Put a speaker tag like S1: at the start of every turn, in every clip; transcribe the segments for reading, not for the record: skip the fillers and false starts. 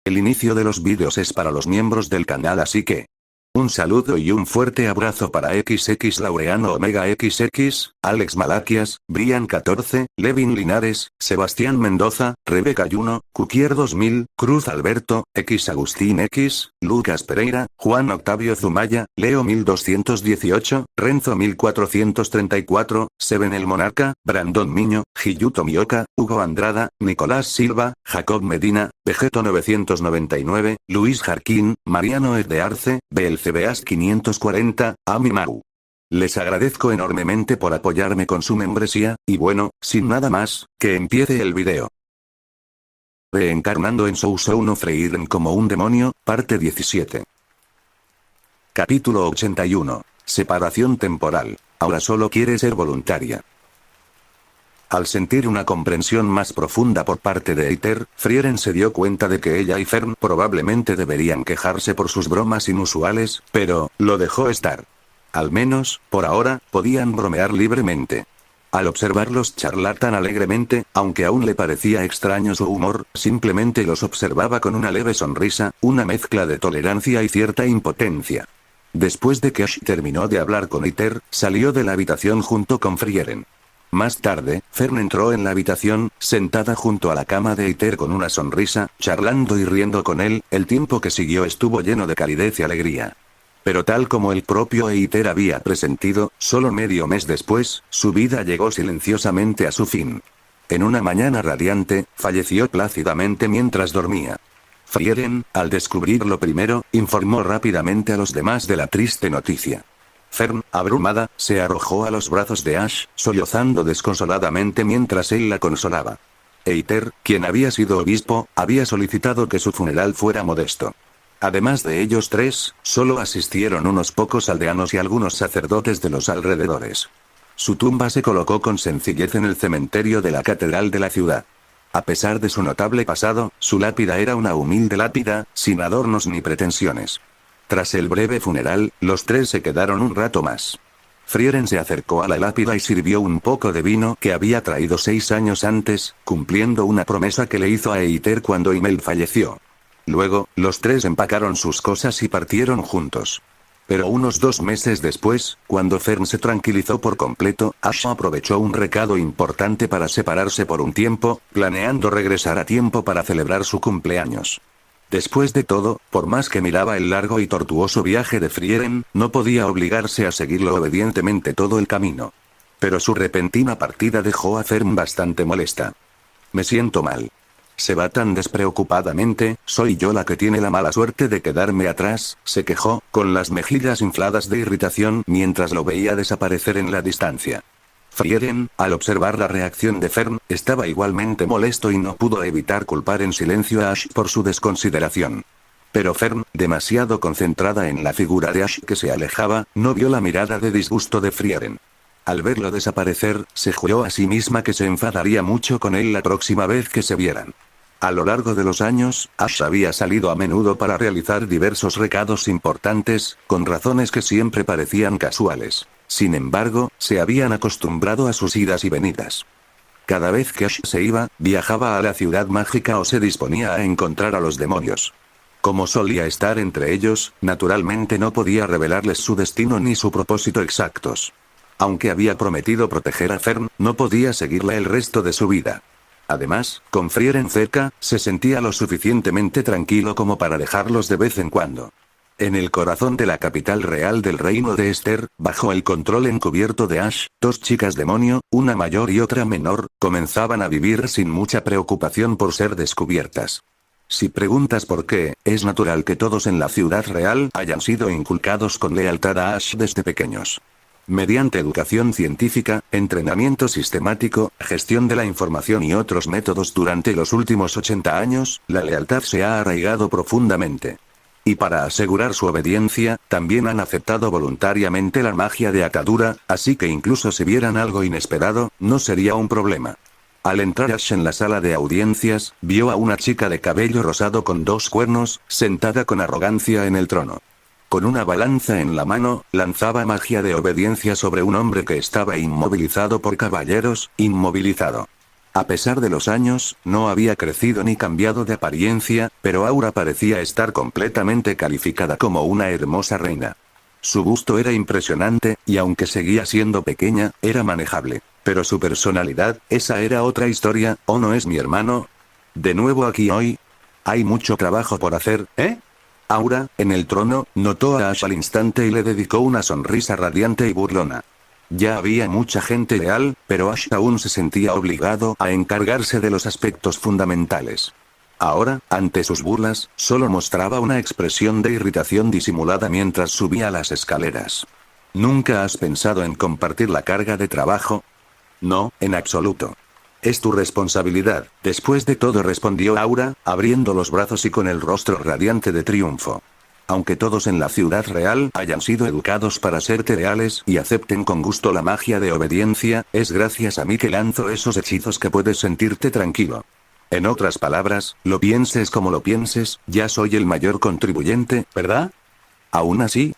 S1: El inicio de los vídeos es para los miembros del canal, así que un saludo y un fuerte abrazo para XX Laureano Omega XX, Alex Malaquias, Brian 14, Levin Linares, Sebastián Mendoza, Rebeca Yuno, Cuquier 2000, Cruz Alberto, X Agustín X, Lucas Pereira, Juan Octavio Zumaya, Leo 1218, Renzo 1434, Seven el Monarca, Brandon Miño, Hiyuto Mioka, Hugo Andrada, Nicolás Silva, Jacob Medina, Vegeto 999, Luis Jarquín, Mariano Es de Arce, BLCBAS 540, Ami Mau. Les agradezco enormemente por apoyarme con su membresía, y bueno, sin nada más, que empiece el video. Reencarnando en Sousou no Freiren como un demonio, parte 17. Capítulo 81. Separación temporal. Ahora solo quiere ser voluntaria. Al sentir una comprensión más profunda por parte de Eiter, Frieren se dio cuenta de que ella y Fern probablemente deberían quejarse por sus bromas inusuales, pero lo dejó estar. Al menos, por ahora, podían bromear libremente. Al observarlos charlar tan alegremente, aunque aún le parecía extraño su humor, simplemente los observaba con una leve sonrisa, una mezcla de tolerancia y cierta impotencia. Después de que Ash terminó de hablar con Eiter, salió de la habitación junto con Frieren. Más tarde, Fern entró en la habitación, sentada junto a la cama de Eiter con una sonrisa, charlando y riendo con él. El tiempo que siguió estuvo lleno de calidez y alegría. Pero tal como el propio Eiter había presentido, solo medio mes después, su vida llegó silenciosamente a su fin. En una mañana radiante, falleció plácidamente mientras dormía. Frieren, al descubrirlo primero, informó rápidamente a los demás de la triste noticia. Fern, abrumada, se arrojó a los brazos de Ash, sollozando desconsoladamente mientras él la consolaba. Eiter, quien había sido obispo, había solicitado que su funeral fuera modesto. Además de ellos tres, solo asistieron unos pocos aldeanos y algunos sacerdotes de los alrededores. Su tumba se colocó con sencillez en el cementerio de la catedral de la ciudad. A pesar de su notable pasado, su lápida era una humilde lápida, sin adornos ni pretensiones. Tras el breve funeral, los tres se quedaron un rato más. Frieren se acercó a la lápida y sirvió un poco de vino que había traído 6 años antes, cumpliendo una promesa que le hizo a Eiter cuando Imel falleció. Luego, los tres empacaron sus cosas y partieron juntos. Pero unos 2 meses después, cuando Fern se tranquilizó por completo, Ash aprovechó un recado importante para separarse por un tiempo, planeando regresar a tiempo para celebrar su cumpleaños. Después de todo, por más que miraba el largo y tortuoso viaje de Frieren, no podía obligarse a seguirlo obedientemente todo el camino. Pero su repentina partida dejó a Fern bastante molesta. Me siento mal. Se va tan despreocupadamente, soy yo la que tiene la mala suerte de quedarme atrás, se quejó, con las mejillas infladas de irritación mientras lo veía desaparecer en la distancia. Frieren, al observar la reacción de Fern, estaba igualmente molesto y no pudo evitar culpar en silencio a Ash por su desconsideración. Pero Fern, demasiado concentrada en la figura de Ash que se alejaba, no vio la mirada de disgusto de Frieren. Al verlo desaparecer, se juró a sí misma que se enfadaría mucho con él la próxima vez que se vieran. A lo largo de los años, Ash había salido a menudo para realizar diversos recados importantes, con razones que siempre parecían casuales. Sin embargo, se habían acostumbrado a sus idas y venidas. Cada vez que Ash se iba, viajaba a la ciudad mágica o se disponía a encontrar a los demonios. Como solía estar entre ellos, naturalmente no podía revelarles su destino ni su propósito exactos. Aunque había prometido proteger a Fern, no podía seguirla el resto de su vida. Además, con Frieren cerca, se sentía lo suficientemente tranquilo como para dejarlos de vez en cuando. En el corazón de la capital real del reino de Esther, bajo el control encubierto de Ash, 2 chicas demonio, una mayor y otra menor, comenzaban a vivir sin mucha preocupación por ser descubiertas. Si preguntas por qué, es natural que todos en la ciudad real hayan sido inculcados con lealtad a Ash desde pequeños. Mediante educación científica, entrenamiento sistemático, gestión de la información y otros métodos durante los últimos 80 años, la lealtad se ha arraigado profundamente. Y para asegurar su obediencia, también han aceptado voluntariamente la magia de atadura, así que incluso si vieran algo inesperado, no sería un problema. Al entrar Ash en la sala de audiencias, vio a una chica de cabello rosado con 2 cuernos, sentada con arrogancia en el trono. Con una balanza en la mano, lanzaba magia de obediencia sobre un hombre que estaba inmovilizado por caballeros, inmovilizado. A pesar de los años, no había crecido ni cambiado de apariencia, pero Aura parecía estar completamente calificada como una hermosa reina. Su busto era impresionante, y aunque seguía siendo pequeña, era manejable. Pero su personalidad, esa era otra historia, ¿o no es mi hermano? ¿De nuevo aquí hoy? Hay mucho trabajo por hacer, ¿eh? Aura, en el trono, notó a Ash al instante y le dedicó una sonrisa radiante y burlona. Ya había mucha gente leal, pero Ash aún se sentía obligado a encargarse de los aspectos fundamentales. Ahora, ante sus burlas, solo mostraba una expresión de irritación disimulada mientras subía las escaleras. ¿Nunca has pensado en compartir la carga de trabajo? No, en absoluto. Es tu responsabilidad, después de todo, respondió Aura, abriendo los brazos y con el rostro radiante de triunfo. Aunque todos en la ciudad real hayan sido educados para serte leales y acepten con gusto la magia de obediencia, es gracias a mí que lanzo esos hechizos que puedes sentirte tranquilo. En otras palabras, lo pienses como lo pienses, ya soy el mayor contribuyente, ¿verdad? Aún así,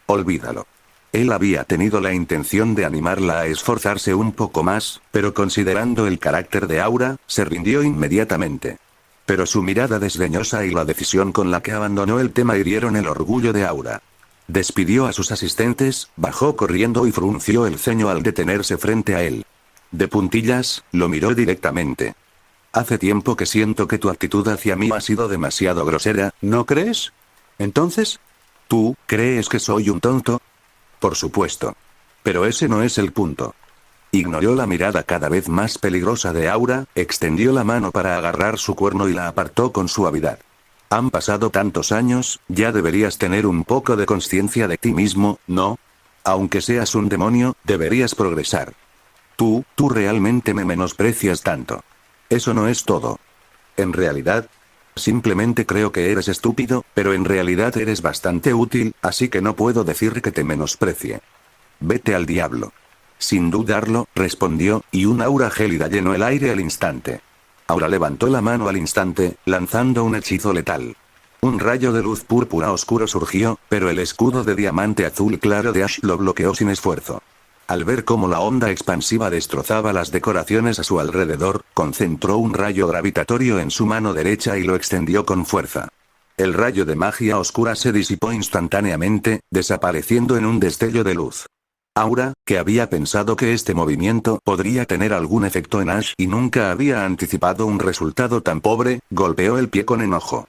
S1: olvídalo. Él había tenido la intención de animarla a esforzarse un poco más, pero considerando el carácter de Aura, se rindió inmediatamente. Pero su mirada desdeñosa y la decisión con la que abandonó el tema hirieron el orgullo de Aura. Despidió a sus asistentes, bajó corriendo y frunció el ceño al detenerse frente a él. De puntillas, lo miró directamente. Hace tiempo que siento que tu actitud hacia mí ha sido demasiado grosera, ¿no crees? Entonces, ¿tú crees que soy un tonto? Por supuesto. Pero ese no es el punto. Ignoró la mirada cada vez más peligrosa de Aura, extendió la mano para agarrar su cuerno y la apartó con suavidad. Han pasado tantos años, ya deberías tener un poco de conciencia de ti mismo, ¿no? Aunque seas un demonio, deberías progresar. Tú realmente me menosprecias tanto. Eso no es todo. En realidad, simplemente creo que eres estúpido, pero en realidad eres bastante útil, así que no puedo decir que te menosprecie. Vete al diablo. Sin dudarlo, respondió, y un aura gélida llenó el aire al instante. Aura levantó la mano al instante, lanzando un hechizo letal. Un rayo de luz púrpura oscuro surgió, pero el escudo de diamante azul claro de Ash lo bloqueó sin esfuerzo. Al ver cómo la onda expansiva destrozaba las decoraciones a su alrededor, concentró un rayo gravitatorio en su mano derecha y lo extendió con fuerza. El rayo de magia oscura se disipó instantáneamente, desapareciendo en un destello de luz. Aura, que había pensado que este movimiento podría tener algún efecto en Ash y nunca había anticipado un resultado tan pobre, golpeó el pie con enojo.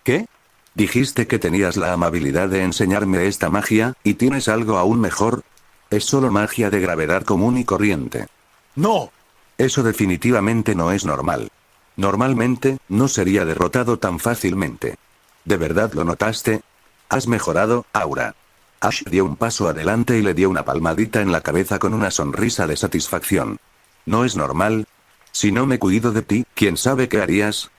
S1: ¿Qué? Dijiste que tenías la amabilidad de enseñarme esta magia, ¿y tienes algo aún mejor? Es solo magia de gravedad común y corriente. ¡No! Eso definitivamente no es normal. Normalmente, no sería derrotado tan fácilmente. ¿De verdad lo notaste? Has mejorado, Aura. Ash dio un paso adelante y le dio una palmadita en la cabeza con una sonrisa de satisfacción. ¿No es normal? Si no me cuido de ti, ¿quién sabe qué harías?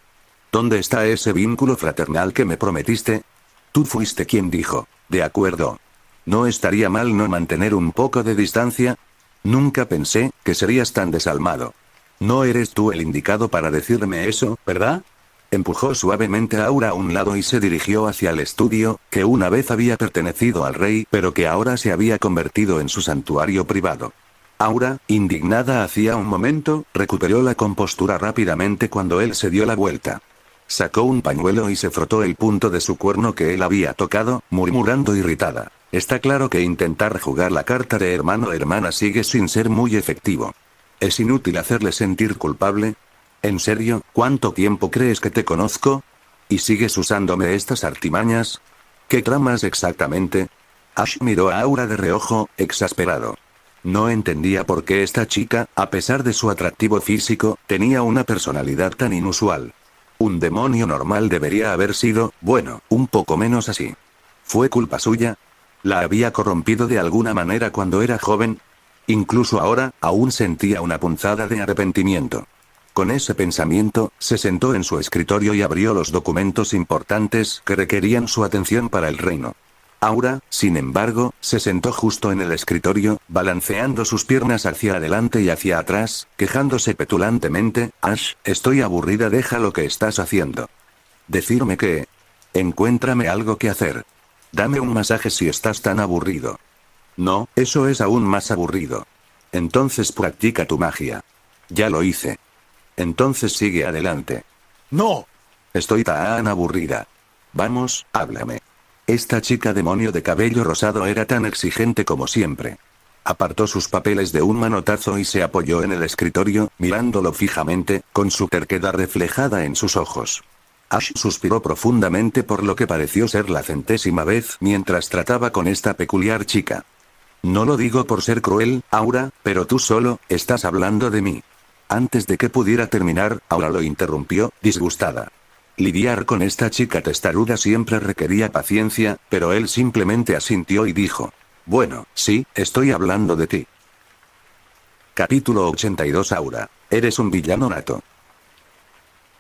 S1: ¿Dónde está ese vínculo fraternal que me prometiste? Tú fuiste quien dijo, de acuerdo. ¿No estaría mal no mantener un poco de distancia? Nunca pensé que serías tan desalmado. No eres tú el indicado para decirme eso, ¿verdad? Empujó suavemente a Aura a un lado y se dirigió hacia el estudio, que una vez había pertenecido al rey, pero que ahora se había convertido en su santuario privado. Aura, indignada hacía un momento, recuperó la compostura rápidamente cuando él se dio la vuelta. Sacó un pañuelo y se frotó el punto de su cuerno que él había tocado, murmurando irritada. Está claro que intentar jugar la carta de hermano o hermana sigue sin ser muy efectivo. Es inútil hacerle sentir culpable. ¿En serio, cuánto tiempo crees que te conozco? ¿Y sigues usándome estas artimañas? ¿Qué tramas exactamente? Ash miró a Aura de reojo, exasperado. No entendía por qué esta chica, a pesar de su atractivo físico, tenía una personalidad tan inusual. Un demonio normal debería haber sido, bueno, un poco menos así. ¿Fue culpa suya? ¿La había corrompido de alguna manera cuando era joven? Incluso ahora, aún sentía una punzada de arrepentimiento. Con ese pensamiento, se sentó en su escritorio y abrió los documentos importantes que requerían su atención para el reino. Aura, sin embargo, se sentó justo en el escritorio, balanceando sus piernas hacia adelante y hacia atrás, quejándose petulantemente. Ash, estoy aburrida, deja lo que estás haciendo. Decirme que... Encuéntrame algo que hacer. Dame un masaje si estás tan aburrido. No, eso es aún más aburrido. Entonces practica tu magia. Ya lo hice. Entonces sigue adelante.
S2: No.
S1: Estoy tan aburrida. Vamos, háblame. Esta chica demonio de cabello rosado era tan exigente como siempre. Apartó sus papeles de un manotazo y se apoyó en el escritorio, mirándolo fijamente, con su terquedad reflejada en sus ojos. Ash suspiró profundamente por lo que pareció ser la 100ª vez mientras trataba con esta peculiar chica. No lo digo por ser cruel, Aura, pero tú solo, estás hablando de mí. Antes de que pudiera terminar, Aura lo interrumpió, disgustada. Lidiar con esta chica testaruda siempre requería paciencia, pero él simplemente asintió y dijo: bueno, sí, estoy hablando de ti. Capítulo 82. Aura, eres un villano nato.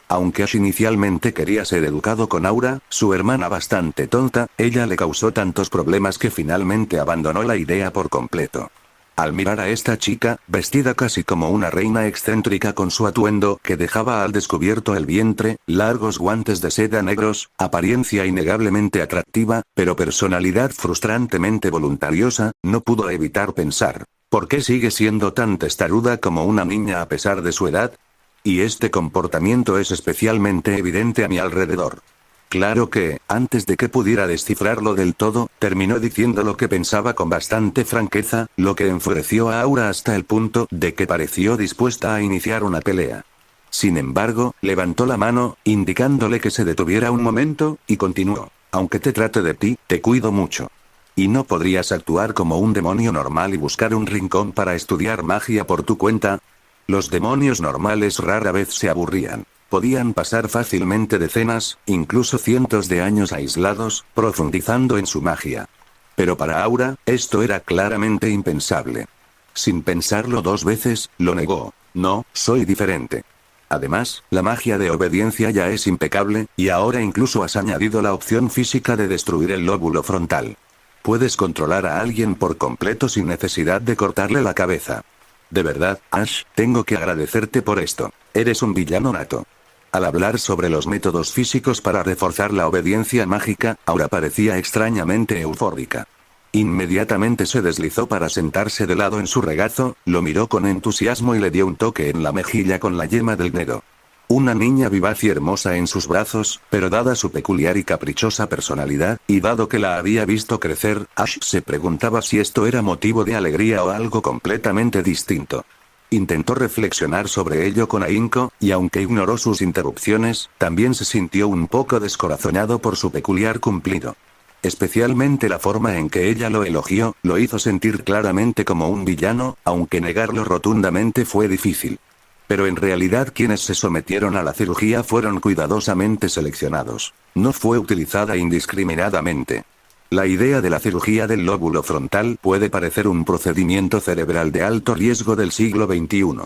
S1: Aunque Ash inicialmente quería ser educado con Aura, su hermana bastante tonta, ella le causó tantos problemas que finalmente abandonó la idea por completo. Al mirar a esta chica, vestida casi como una reina excéntrica con su atuendo que dejaba al descubierto el vientre, largos guantes de seda negros, apariencia innegablemente atractiva, pero personalidad frustrantemente voluntariosa, no pudo evitar pensar: ¿por qué sigue siendo tan testaruda como una niña a pesar de su edad? Y este comportamiento es especialmente evidente a mi alrededor. Claro que, antes de que pudiera descifrarlo del todo, terminó diciendo lo que pensaba con bastante franqueza, lo que enfureció a Aura hasta el punto de que pareció dispuesta a iniciar una pelea. Sin embargo, levantó la mano, indicándole que se detuviera un momento, y continuó: aunque te trate de ti, te cuido mucho. ¿Y no podrías actuar como un demonio normal y buscar un rincón para estudiar magia por tu cuenta? Los demonios normales rara vez se aburrían. Podían pasar fácilmente decenas, incluso cientos de años aislados, profundizando en su magia. Pero para Aura, esto era claramente impensable. Sin pensarlo dos veces, lo negó: no, soy diferente. Además, la magia de obediencia ya es impecable, y ahora incluso has añadido la opción física de destruir el lóbulo frontal. Puedes controlar a alguien por completo sin necesidad de cortarle la cabeza. De verdad, Ash, tengo que agradecerte por esto. Eres un villano nato. Al hablar sobre los métodos físicos para reforzar la obediencia mágica, Aura parecía extrañamente eufórica. Inmediatamente se deslizó para sentarse de lado en su regazo, lo miró con entusiasmo y le dio un toque en la mejilla con la yema del dedo. Una niña vivaz y hermosa en sus brazos, pero dada su peculiar y caprichosa personalidad, y dado que la había visto crecer, Ash se preguntaba si esto era motivo de alegría o algo completamente distinto. Intentó reflexionar sobre ello con ahínco, y aunque ignoró sus interrupciones, también se sintió un poco descorazonado por su peculiar cumplido. Especialmente la forma en que ella lo elogió, lo hizo sentir claramente como un villano, aunque negarlo rotundamente fue difícil. Pero en realidad quienes se sometieron a la cirugía fueron cuidadosamente seleccionados. No fue utilizada indiscriminadamente. La idea de la cirugía del lóbulo frontal puede parecer un procedimiento cerebral de alto riesgo del siglo XXI.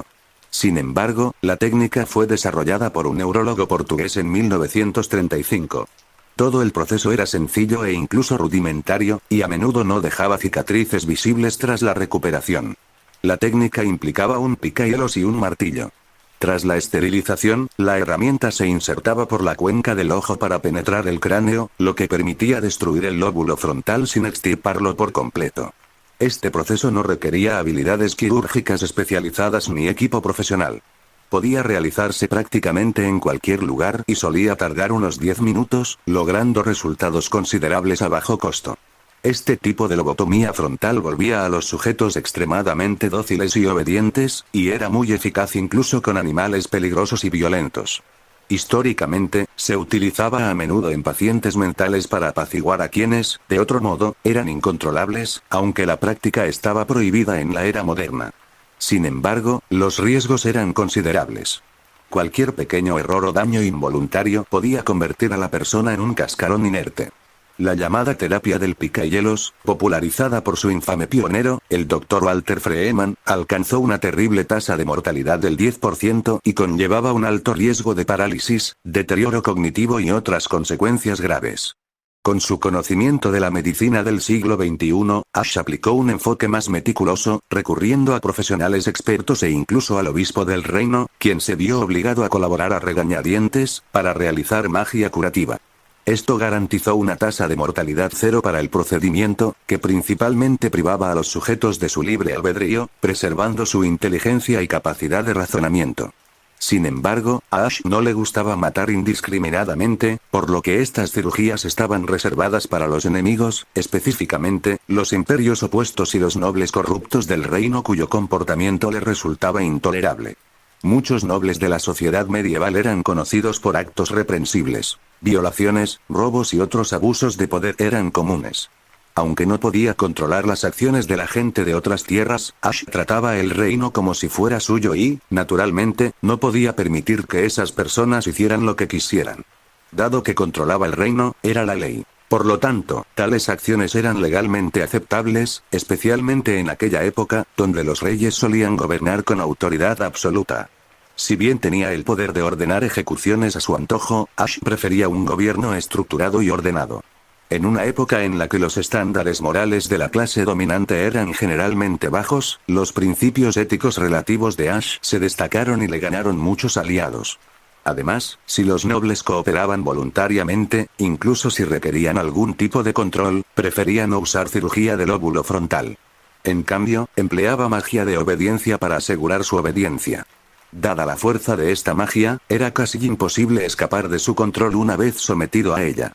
S1: Sin embargo, la técnica fue desarrollada por un neurólogo portugués en 1935. Todo el proceso era sencillo e incluso rudimentario, y a menudo no dejaba cicatrices visibles tras la recuperación. La técnica implicaba un picahielos y un martillo. Tras la esterilización, la herramienta se insertaba por la cuenca del ojo para penetrar el cráneo, lo que permitía destruir el lóbulo frontal sin extirparlo por completo. Este proceso no requería habilidades quirúrgicas especializadas ni equipo profesional. Podía realizarse prácticamente en cualquier lugar y solía tardar unos 10 minutos, logrando resultados considerables a bajo costo. Este tipo de lobotomía frontal volvía a los sujetos extremadamente dóciles y obedientes, y era muy eficaz incluso con animales peligrosos y violentos. Históricamente, se utilizaba a menudo en pacientes mentales para apaciguar a quienes, de otro modo, eran incontrolables, aunque la práctica estaba prohibida en la era moderna. Sin embargo, los riesgos eran considerables. Cualquier pequeño error o daño involuntario podía convertir a la persona en un cascarón inerte. La llamada terapia del picahielos, popularizada por su infame pionero, el Dr. Walter Freeman, alcanzó una terrible tasa de mortalidad del 10% y conllevaba un alto riesgo de parálisis, deterioro cognitivo y otras consecuencias graves. Con su conocimiento de la medicina del siglo XXI, Ash aplicó un enfoque más meticuloso, recurriendo a profesionales expertos e incluso al obispo del reino, quien se vio obligado a colaborar a regañadientes, para realizar magia curativa. Esto garantizó una tasa de mortalidad cero para el procedimiento, que principalmente privaba a los sujetos de su libre albedrío, preservando su inteligencia y capacidad de razonamiento. Sin embargo, a Ash no le gustaba matar indiscriminadamente, por lo que estas cirugías estaban reservadas para los enemigos, específicamente, los imperios opuestos y los nobles corruptos del reino cuyo comportamiento le resultaba intolerable. Muchos nobles de la sociedad medieval eran conocidos por actos reprensibles. Violaciones, robos y otros abusos de poder eran comunes. Aunque no podía controlar las acciones de la gente de otras tierras, Ash trataba el reino como si fuera suyo y, naturalmente, no podía permitir que esas personas hicieran lo que quisieran. Dado que controlaba el reino, era la ley. Por lo tanto, tales acciones eran legalmente aceptables, especialmente en aquella época, donde los reyes solían gobernar con autoridad absoluta. Si bien tenía el poder de ordenar ejecuciones a su antojo, Ash prefería un gobierno estructurado y ordenado. En una época en la que los estándares morales de la clase dominante eran generalmente bajos, los principios éticos relativos de Ash se destacaron y le ganaron muchos aliados. Además, si los nobles cooperaban voluntariamente, incluso si requerían algún tipo de control, prefería no usar cirugía del óvulo frontal. En cambio, empleaba magia de obediencia para asegurar su obediencia. Dada la fuerza de esta magia, era casi imposible escapar de su control una vez sometido a ella.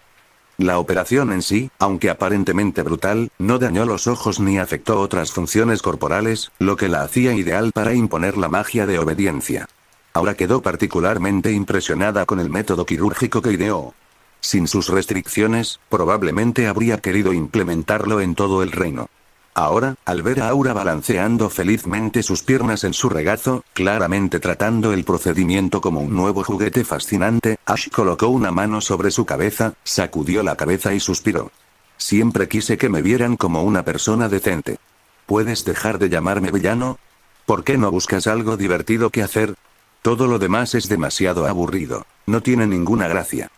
S1: La operación en sí, aunque aparentemente brutal, no dañó los ojos ni afectó otras funciones corporales, lo que la hacía ideal para imponer la magia de obediencia. Ahora quedó particularmente impresionada con el método quirúrgico que ideó. Sin sus restricciones, probablemente habría querido implementarlo en todo el reino. Ahora, al ver a Aura balanceando felizmente sus piernas en su regazo, claramente tratando el procedimiento como un nuevo juguete fascinante, Ash colocó una mano sobre su cabeza, sacudió la cabeza y suspiró. Siempre quise que me vieran como una persona decente. ¿Puedes dejar de llamarme villano? ¿Por qué no buscas algo divertido que hacer? Todo lo demás es demasiado aburrido. No tiene ninguna gracia.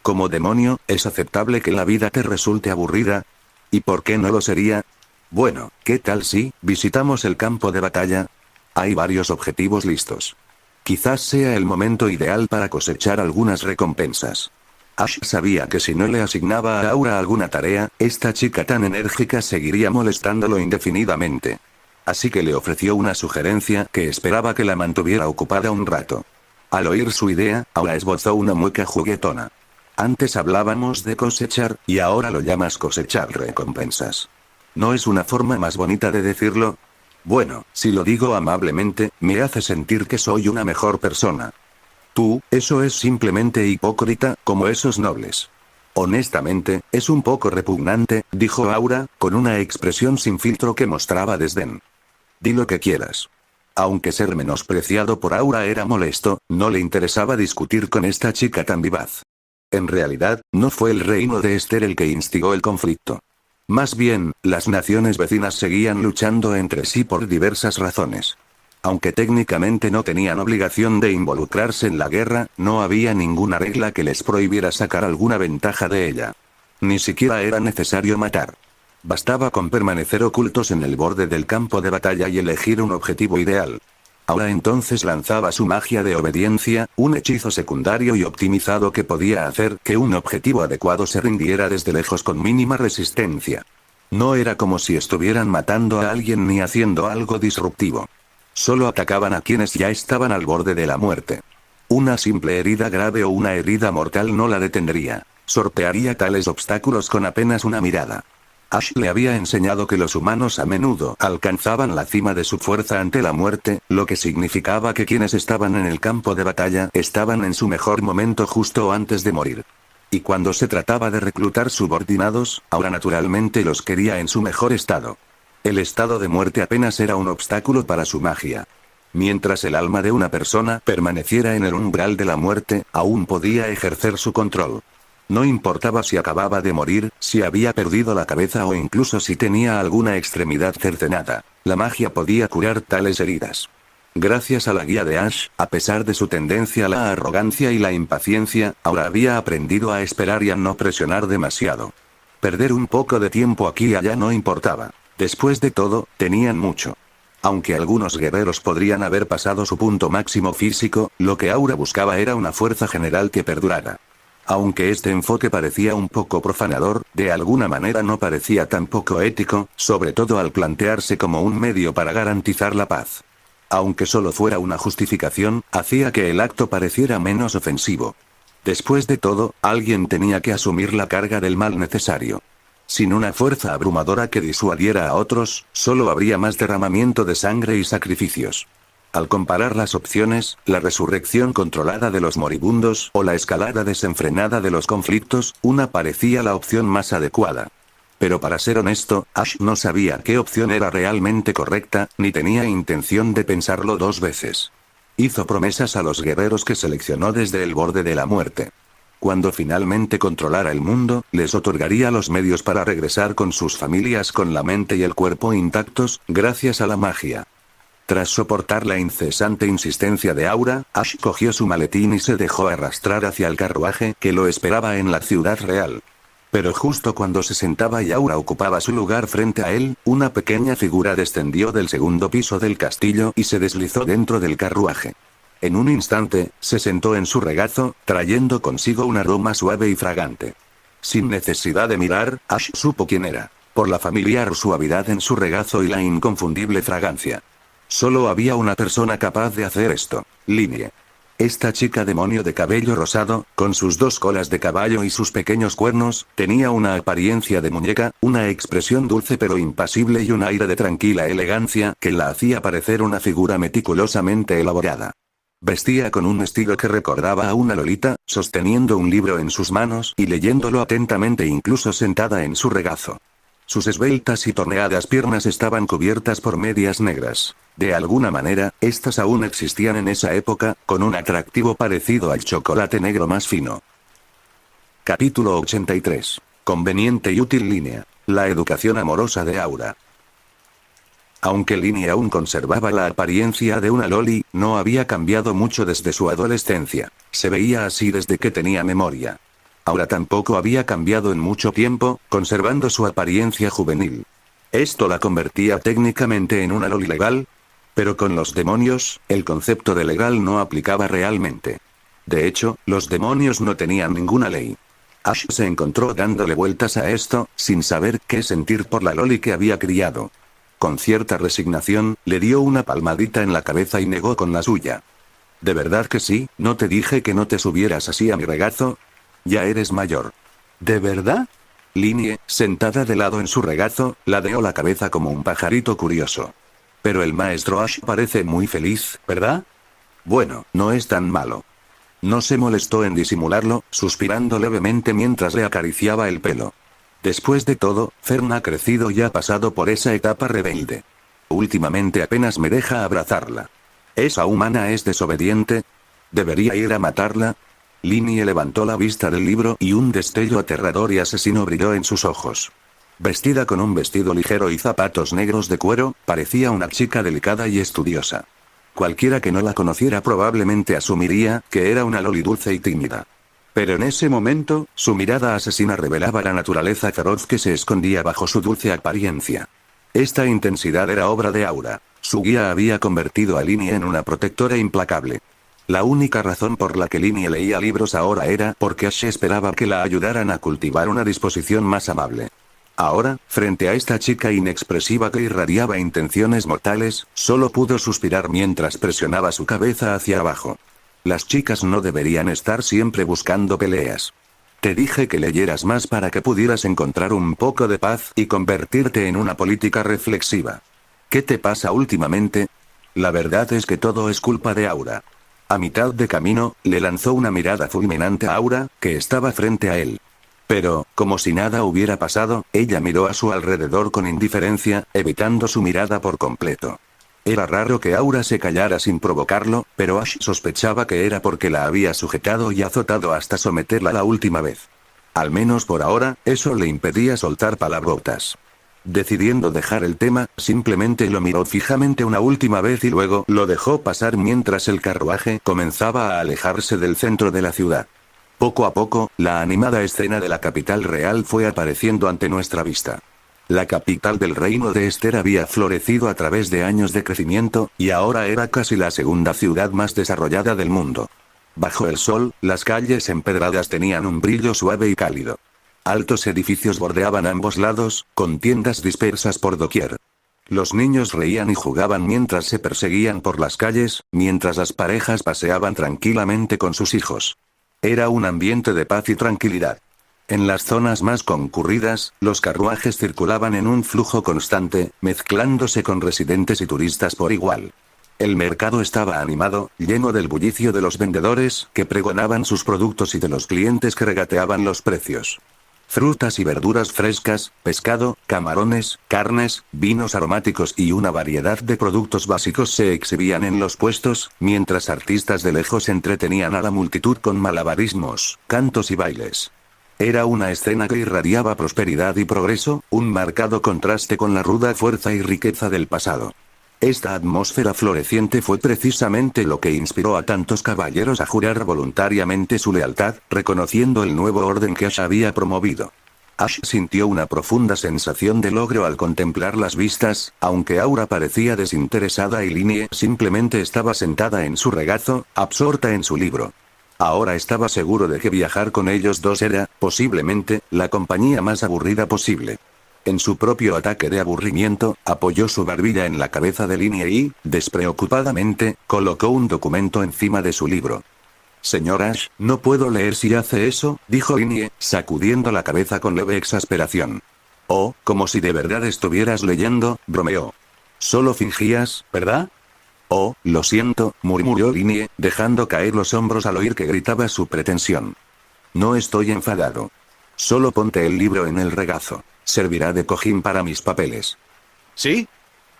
S1: Como demonio, ¿es aceptable que la vida te resulte aburrida? ¿Y por qué no lo sería? Bueno, ¿qué tal si visitamos el campo de batalla? Hay varios objetivos listos. Quizás sea el momento ideal para cosechar algunas recompensas. Ash sabía que si no le asignaba a Aura alguna tarea, esta chica tan enérgica seguiría molestándolo indefinidamente. Así que le ofreció una sugerencia que esperaba que la mantuviera ocupada un rato. Al oír su idea, Aura esbozó una mueca juguetona. Antes hablábamos de cosechar, y ahora lo llamas cosechar recompensas. ¿No es una forma más bonita de decirlo? Bueno, si lo digo amablemente, me hace sentir que soy una mejor persona. Tú, eso es simplemente hipócrita, como esos nobles. Honestamente, es un poco repugnante, dijo Aura, con una expresión sin filtro que mostraba desdén. Di lo que quieras. Aunque ser menospreciado por Aura era molesto, no le interesaba discutir con esta chica tan vivaz. En realidad, no fue el reino de Esther el que instigó el conflicto. Más bien, las naciones vecinas seguían luchando entre sí por diversas razones. Aunque técnicamente no tenían obligación de involucrarse en la guerra, no había ninguna regla que les prohibiera sacar alguna ventaja de ella. Ni siquiera era necesario matar. Bastaba con permanecer ocultos en el borde del campo de batalla y elegir un objetivo ideal. Ahora entonces lanzaba su magia de obediencia, un hechizo secundario y optimizado que podía hacer que un objetivo adecuado se rindiera desde lejos con mínima resistencia. No era como si estuvieran matando a alguien ni haciendo algo disruptivo. Solo atacaban a quienes ya estaban al borde de la muerte. Una simple herida grave o una herida mortal no la detendría. Sortearía tales obstáculos con apenas una mirada. Ash le había enseñado que los humanos a menudo alcanzaban la cima de su fuerza ante la muerte, lo que significaba que quienes estaban en el campo de batalla estaban en su mejor momento justo antes de morir. Y cuando se trataba de reclutar subordinados, ahora naturalmente los quería en su mejor estado. El estado de muerte apenas era un obstáculo para su magia. Mientras el alma de una persona permaneciera en el umbral de la muerte, aún podía ejercer su control. No importaba si acababa de morir, si había perdido la cabeza o incluso si tenía alguna extremidad cercenada. La magia podía curar tales heridas. Gracias a la guía de Ash, a pesar de su tendencia a la arrogancia y la impaciencia, ahora había aprendido a esperar y a no presionar demasiado. Perder un poco de tiempo aquí y allá no importaba. Después de todo, tenían mucho. Aunque algunos guerreros podrían haber pasado su punto máximo físico, lo que Aura buscaba era una fuerza general que perdurara. Aunque este enfoque parecía un poco profanador, de alguna manera no parecía tampoco ético, sobre todo al plantearse como un medio para garantizar la paz. Aunque solo fuera una justificación, hacía que el acto pareciera menos ofensivo. Después de todo, alguien tenía que asumir la carga del mal necesario. Sin una fuerza abrumadora que disuadiera a otros, solo habría más derramamiento de sangre y sacrificios. Al comparar las opciones, la resurrección controlada de los moribundos o la escalada desenfrenada de los conflictos, una parecía la opción más adecuada. Pero para ser honesto, Ash no sabía qué opción era realmente correcta, ni tenía intención de pensarlo dos veces. Hizo promesas a los guerreros que seleccionó desde el borde de la muerte. Cuando finalmente controlara el mundo, les otorgaría los medios para regresar con sus familias con la mente y el cuerpo intactos, gracias a la magia. Tras soportar la incesante insistencia de Aura, Ash cogió su maletín y se dejó arrastrar hacia el carruaje que lo esperaba en la ciudad real. Pero justo cuando se sentaba y Aura ocupaba su lugar frente a él, una pequeña figura descendió del segundo piso del castillo y se deslizó dentro del carruaje. En un instante, se sentó en su regazo, trayendo consigo un aroma suave y fragante. Sin necesidad de mirar, Ash supo quién era, por la familiar suavidad en su regazo y la inconfundible fragancia. Solo había una persona capaz de hacer esto: Linie. Esta chica demonio de cabello rosado, con sus dos colas de caballo y sus pequeños cuernos, tenía una apariencia de muñeca, una expresión dulce pero impasible y un aire de tranquila elegancia que la hacía parecer una figura meticulosamente elaborada. Vestía con un estilo que recordaba a una lolita, sosteniendo un libro en sus manos y leyéndolo atentamente incluso sentada en su regazo. Sus esbeltas y torneadas piernas estaban cubiertas por medias negras. De alguna manera, estas aún existían en esa época, con un atractivo parecido al chocolate negro más fino. Capítulo 83. Conveniente y útil Línea. La educación amorosa de Aura. Aunque Línea aún conservaba la apariencia de una loli, no había cambiado mucho desde su adolescencia. Se veía así desde que tenía memoria. Aura tampoco había cambiado en mucho tiempo, conservando su apariencia juvenil. Esto la convertía técnicamente en una loli legal, pero con los demonios, el concepto de legal no aplicaba realmente. De hecho, los demonios no tenían ninguna ley. Ash se encontró dándole vueltas a esto, sin saber qué sentir por la loli que había criado. Con cierta resignación, le dio una palmadita en la cabeza y negó con la suya. ¿De verdad que sí? ¿No te dije que no te subieras así a mi regazo? Ya eres mayor. ¿De verdad? Linie, sentada de lado en su regazo, ladeó la cabeza como un pajarito curioso. Pero el maestro Ash parece muy feliz, ¿verdad? Bueno, no es tan malo. No se molestó en disimularlo, suspirando levemente mientras le acariciaba el pelo. Después de todo, Fern ha crecido y ha pasado por esa etapa rebelde. Últimamente apenas me deja abrazarla. ¿Esa humana es desobediente? ¿Debería ir a matarla? Linie levantó la vista del libro y un destello aterrador y asesino brilló en sus ojos. Vestida con un vestido ligero y zapatos negros de cuero, parecía una chica delicada y estudiosa. Cualquiera que no la conociera probablemente asumiría que era una loli dulce y tímida. Pero en ese momento, su mirada asesina revelaba la naturaleza feroz que se escondía bajo su dulce apariencia. Esta intensidad era obra de Aura. Su guía había convertido a Linie en una protectora implacable. La única razón por la que Linie leía libros ahora era porque Ash esperaba que la ayudaran a cultivar una disposición más amable. Ahora, frente a esta chica inexpresiva que irradiaba intenciones mortales, solo pudo suspirar mientras presionaba su cabeza hacia abajo. Las chicas no deberían estar siempre buscando peleas. Te dije que leyeras más para que pudieras encontrar un poco de paz y convertirte en una política reflexiva. ¿Qué te pasa últimamente? La verdad es que todo es culpa de Aura. A mitad de camino, le lanzó una mirada fulminante a Aura, que estaba frente a él. Pero, como si nada hubiera pasado, ella miró a su alrededor con indiferencia, evitando su mirada por completo. Era raro que Aura se callara sin provocarlo, pero Ash sospechaba que era porque la había sujetado y azotado hasta someterla la última vez. Al menos por ahora, eso le impedía soltar palabrotas. Decidiendo dejar el tema, simplemente lo miró fijamente una última vez y luego lo dejó pasar mientras el carruaje comenzaba a alejarse del centro de la ciudad. Poco a poco, la animada escena de la capital real fue apareciendo ante nuestra vista. La capital del reino de Esther había florecido a través de años de crecimiento, y ahora era casi la segunda ciudad más desarrollada del mundo. Bajo el sol, las calles empedradas tenían un brillo suave y cálido. Altos edificios bordeaban ambos lados, con tiendas dispersas por doquier. Los niños reían y jugaban mientras se perseguían por las calles, mientras las parejas paseaban tranquilamente con sus hijos. Era un ambiente de paz y tranquilidad. En las zonas más concurridas, los carruajes circulaban en un flujo constante, mezclándose con residentes y turistas por igual. El mercado estaba animado, lleno del bullicio de los vendedores, que pregonaban sus productos y de los clientes que regateaban los precios. Frutas y verduras frescas, pescado, camarones, carnes, vinos aromáticos y una variedad de productos básicos se exhibían en los puestos, mientras artistas de lejos entretenían a la multitud con malabarismos, cantos y bailes. Era una escena que irradiaba prosperidad y progreso, un marcado contraste con la ruda fuerza y riqueza del pasado. Esta atmósfera floreciente fue precisamente lo que inspiró a tantos caballeros a jurar voluntariamente su lealtad, reconociendo el nuevo orden que Ash había promovido. Ash sintió una profunda sensación de logro al contemplar las vistas, aunque Aura parecía desinteresada y Linie simplemente estaba sentada en su regazo, absorta en su libro. Ahora estaba seguro de que viajar con ellos dos era, posiblemente, la compañía más aburrida posible. En su propio ataque de aburrimiento, apoyó su barbilla en la cabeza de Linie y, despreocupadamente, colocó un documento encima de su libro. Señor Ash, no puedo leer si hace eso, dijo Linie, sacudiendo la cabeza con leve exasperación. Oh, como si de verdad estuvieras leyendo, bromeó. Solo fingías, ¿verdad? Oh, lo siento, murmuró Linie, dejando caer los hombros al oír que gritaba su pretensión. No estoy enfadado. Solo ponte el libro en el regazo. Servirá de cojín para mis papeles. ¿Sí?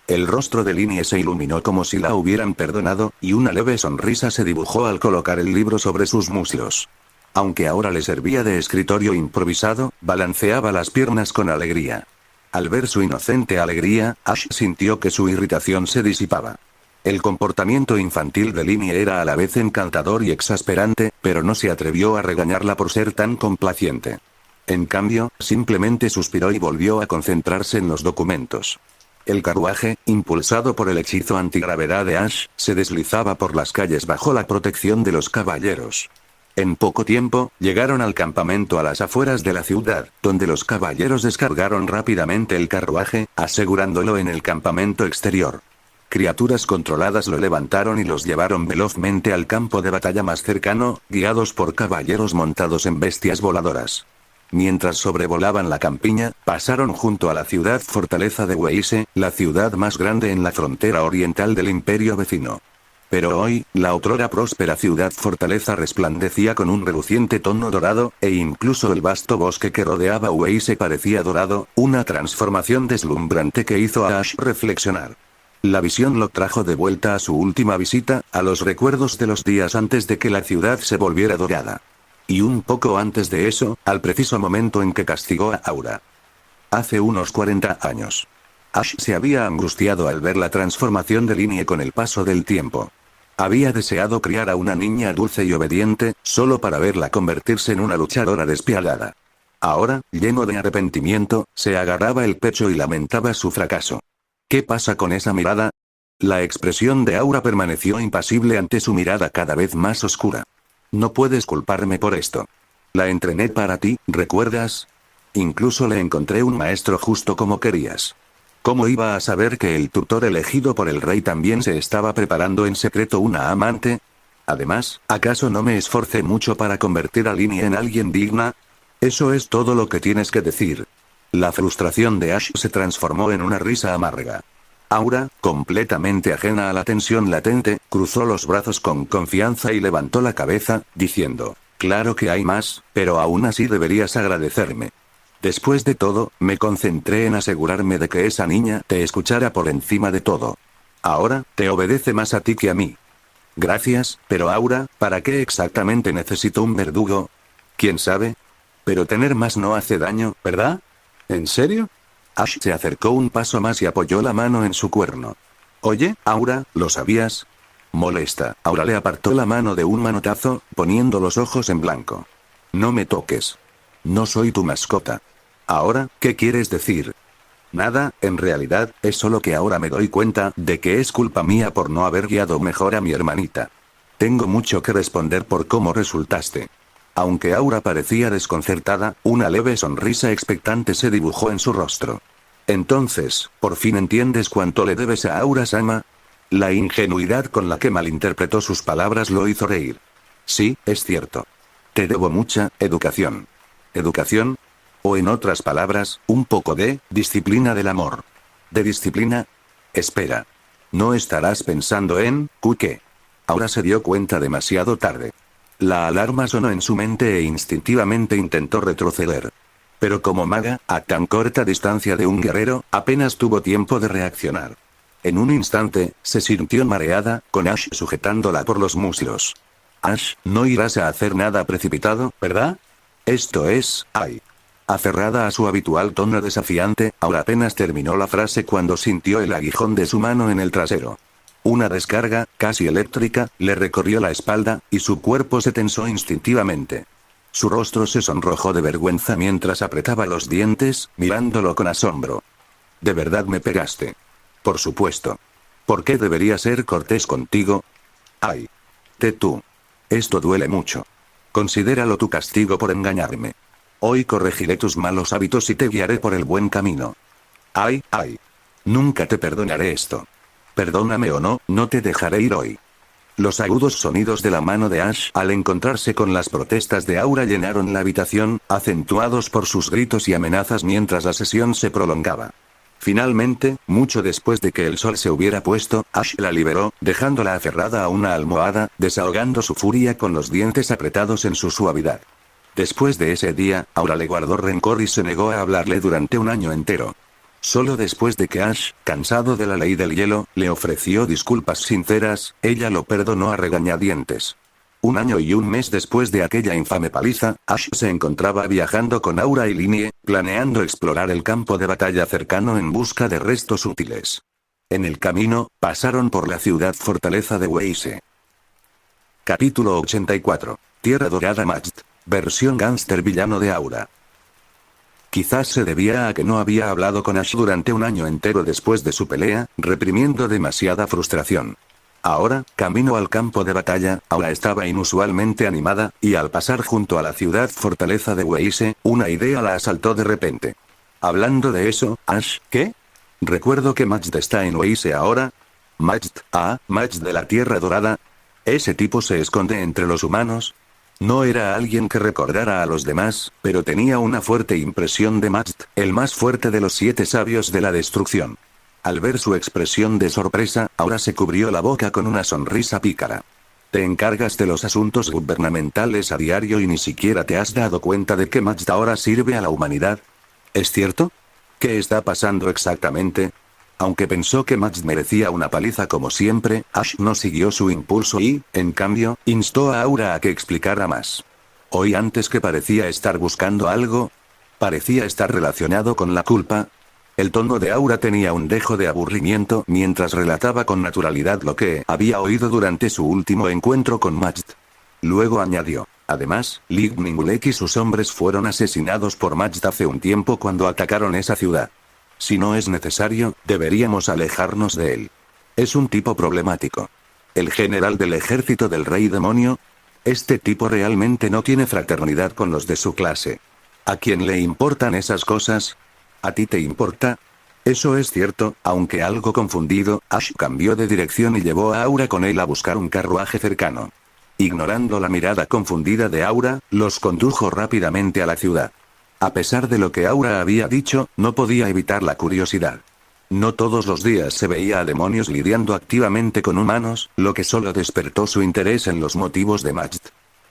S1: El rostro de Linie se iluminó como si la hubieran perdonado, y una leve sonrisa se dibujó al colocar el libro sobre sus muslos. Aunque ahora le servía de escritorio improvisado, balanceaba las piernas con alegría. Al ver su inocente alegría, Ash sintió que su irritación se disipaba. El comportamiento infantil de Linie era a la vez encantador y exasperante, pero no se atrevió a regañarla por ser tan complaciente. En cambio, simplemente suspiró y volvió a concentrarse en los documentos. El carruaje, impulsado por el hechizo antigravedad de Ash, se deslizaba por las calles bajo la protección de los caballeros. En poco tiempo, llegaron al campamento a las afueras de la ciudad, donde los caballeros descargaron rápidamente el carruaje, asegurándolo en el campamento exterior. Criaturas controladas lo levantaron y los llevaron velozmente al campo de batalla más cercano, guiados por caballeros montados en bestias voladoras. Mientras sobrevolaban la campiña, pasaron junto a la ciudad fortaleza de Weise, la ciudad más grande en la frontera oriental del imperio vecino. Pero hoy, la otrora próspera ciudad fortaleza resplandecía con un reluciente tono dorado, e incluso el vasto bosque que rodeaba Weise parecía dorado, una transformación deslumbrante que hizo a Ash reflexionar. La visión lo trajo de vuelta a su última visita, a los recuerdos de los días antes de que la ciudad se volviera dorada. Y un poco antes de eso, al preciso momento en que castigó a Aura. Hace unos 40 años. Ash se había angustiado al ver la transformación de Linie con el paso del tiempo. Había deseado criar a una niña dulce y obediente, solo para verla convertirse en una luchadora despiadada. Ahora, lleno de arrepentimiento, se agarraba el pecho y lamentaba su fracaso. ¿Qué pasa con esa mirada? La expresión de Aura permaneció impasible ante su mirada cada vez más oscura. No puedes culparme por esto. La entrené para ti, ¿recuerdas? Incluso le encontré un maestro justo como querías. ¿Cómo iba a saber que el tutor elegido por el rey también se estaba preparando en secreto una amante? Además, ¿acaso no me esforcé mucho para convertir a Linie en alguien digna? Eso es todo lo que tienes que decir. La frustración de Ash se transformó en una risa amarga. Aura, completamente ajena a la tensión latente, cruzó los brazos con confianza y levantó la cabeza, diciendo, claro que hay más, pero aún así deberías agradecerme. Después de todo, me concentré en asegurarme de que esa niña te escuchara por encima de todo. Ahora, te obedece más a ti que a mí. Gracias, pero Aura, ¿para qué exactamente necesito un verdugo? ¿Quién sabe? Pero tener más no hace daño, ¿verdad? ¿En serio? Ash se acercó un paso más y apoyó la mano en su cuerno. Oye, Aura, ¿lo sabías? Molesta, Aura le apartó la mano de un manotazo, poniendo los ojos en blanco. No me toques. No soy tu mascota. Ahora, ¿qué quieres decir? Nada, en realidad, es solo que ahora me doy cuenta de que es culpa mía por no haber guiado mejor a mi hermanita. Tengo mucho que responder por cómo resultaste. Aunque Aura parecía desconcertada, una leve sonrisa expectante se dibujó en su rostro. Entonces, ¿por fin entiendes cuánto le debes a Aura-sama? La ingenuidad con la que malinterpretó sus palabras lo hizo reír. Sí, es cierto. Te debo mucha educación. ¿Educación? O en otras palabras, un poco de disciplina del amor. ¿De disciplina? Espera. ¿No estarás pensando en qué? Ahora se dio cuenta demasiado tarde. La alarma sonó en su mente e instintivamente intentó retroceder. Pero como maga, a tan corta distancia de un guerrero, apenas tuvo tiempo de reaccionar. En un instante, se sintió mareada, con Ash sujetándola por los muslos. Ash, no irás a hacer nada precipitado, ¿verdad? Esto es, ay. Aferrada a su habitual tono desafiante, Aura apenas terminó la frase cuando sintió el aguijón de su mano en el trasero. Una descarga, casi eléctrica, le recorrió la espalda, y su cuerpo se tensó instintivamente. Su rostro se sonrojó de vergüenza mientras apretaba los dientes, mirándolo con asombro. ¿De verdad me pegaste? Por supuesto. ¿Por qué debería ser cortés contigo? Ay. Tú. Esto duele mucho. Considéralo tu castigo por engañarme. Hoy corregiré tus malos hábitos y te guiaré por el buen camino. Ay, ay. Nunca te perdonaré esto. Perdóname o no, no te dejaré ir hoy. Los agudos sonidos de la mano de Ash al encontrarse con las protestas de Aura llenaron la habitación, acentuados por sus gritos y amenazas mientras la sesión se prolongaba. Finalmente, mucho después de que el sol se hubiera puesto, Ash la liberó, dejándola aferrada a una almohada, desahogando su furia con los dientes apretados en su suavidad. Después de ese día, Aura le guardó rencor y se negó a hablarle durante un año entero. Solo después de que Ash, cansado de la ley del hielo, le ofreció disculpas sinceras, ella lo perdonó a regañadientes. Un año y un mes después de aquella infame paliza, Ash se encontraba viajando con Aura y Linie, planeando explorar el campo de batalla cercano en busca de restos útiles. En el camino, pasaron por la ciudad fortaleza de Weise. Capítulo 84. Tierra Dorada Majd. Versión gánster villano de Aura. Quizás se debía a que no había hablado con Ash durante un año entero después de su pelea, reprimiendo demasiada frustración. Ahora, camino al campo de batalla, Aura estaba inusualmente animada, y al pasar junto a la ciudad fortaleza de Weise, una idea la asaltó de repente. Hablando de eso, Ash, ¿qué? Recuerdo que Majd está en Weise ahora. Majd, Majd de la Tierra Dorada. ¿Ese tipo se esconde entre los humanos? No era alguien que recordara a los demás, pero tenía una fuerte impresión de Majd, el más fuerte de los 7 sabios de la destrucción. Al ver su expresión de sorpresa, Aura se cubrió la boca con una sonrisa pícara. Te encargas de los asuntos gubernamentales a diario y ni siquiera te has dado cuenta de que Majd ahora sirve a la humanidad. ¿Es cierto? ¿Qué está pasando exactamente? Aunque pensó que Majd merecía una paliza como siempre, Ash no siguió su impulso y, en cambio, instó a Aura a que explicara más. Hoy antes que parecía estar buscando algo, parecía estar relacionado con la culpa. El tono de Aura tenía un dejo de aburrimiento mientras relataba con naturalidad lo que había oído durante su último encuentro con Majd. Luego añadió, además, Ligningulek y sus hombres fueron asesinados por Majd hace un tiempo cuando atacaron esa ciudad. Si no es necesario, deberíamos alejarnos de él. Es un tipo problemático. El general del ejército del rey demonio. Este tipo realmente no tiene fraternidad con los de su clase. ¿A quién le importan esas cosas? ¿A ti te importa? Eso es cierto, aunque algo confundido, Ash cambió de dirección y llevó a Aura con él a buscar un carruaje cercano. Ignorando la mirada confundida de Aura, los condujo rápidamente a la ciudad. A pesar de lo que Aura había dicho, no podía evitar la curiosidad. No todos los días se veía a demonios lidiando activamente con humanos, lo que solo despertó su interés en los motivos de Majd.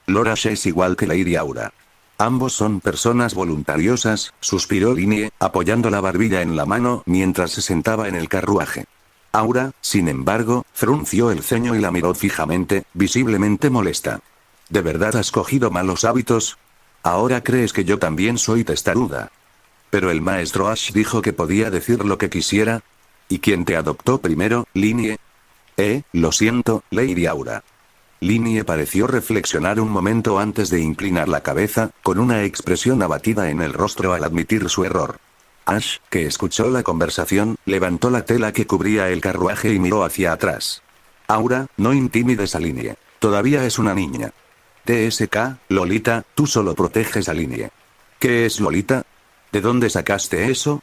S1: Lorash es igual que Lady Aura. Ambos son personas voluntariosas, suspiró Linie, apoyando la barbilla en la mano mientras se sentaba en el carruaje. Aura, sin embargo, frunció el ceño y la miró fijamente, visiblemente molesta. ¿De verdad has cogido malos hábitos? ¿Ahora crees que yo también soy testaruda? Pero el maestro Ash dijo que podía decir lo que quisiera. ¿Y quién te adoptó primero, Linie? Lo siento, Lady Aura. Linie pareció reflexionar un momento antes de inclinar la cabeza, con una expresión abatida en el rostro al admitir su error. Ash, que escuchó la conversación, levantó la tela que cubría el carruaje y miró hacia atrás. Aura, no intimides a Linie. Todavía es una niña. TSK, Lolita, tú solo proteges a Linie. ¿Qué es Lolita? ¿De dónde sacaste eso?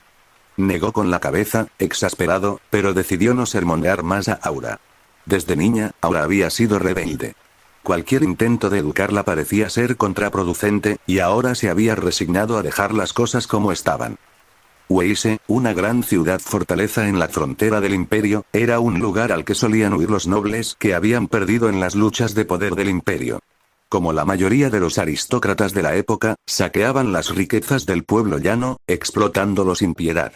S1: Negó con la cabeza, exasperado, pero decidió no sermonear más a Aura. Desde niña, Aura había sido rebelde. Cualquier intento de educarla parecía ser contraproducente, y ahora se había resignado a dejar las cosas como estaban. Weise, una gran ciudad fortaleza en la frontera del imperio, era un lugar al que solían huir los nobles que habían perdido en las luchas de poder del imperio. Como la mayoría de los aristócratas de la época, saqueaban las riquezas del pueblo llano, explotándolos sin piedad.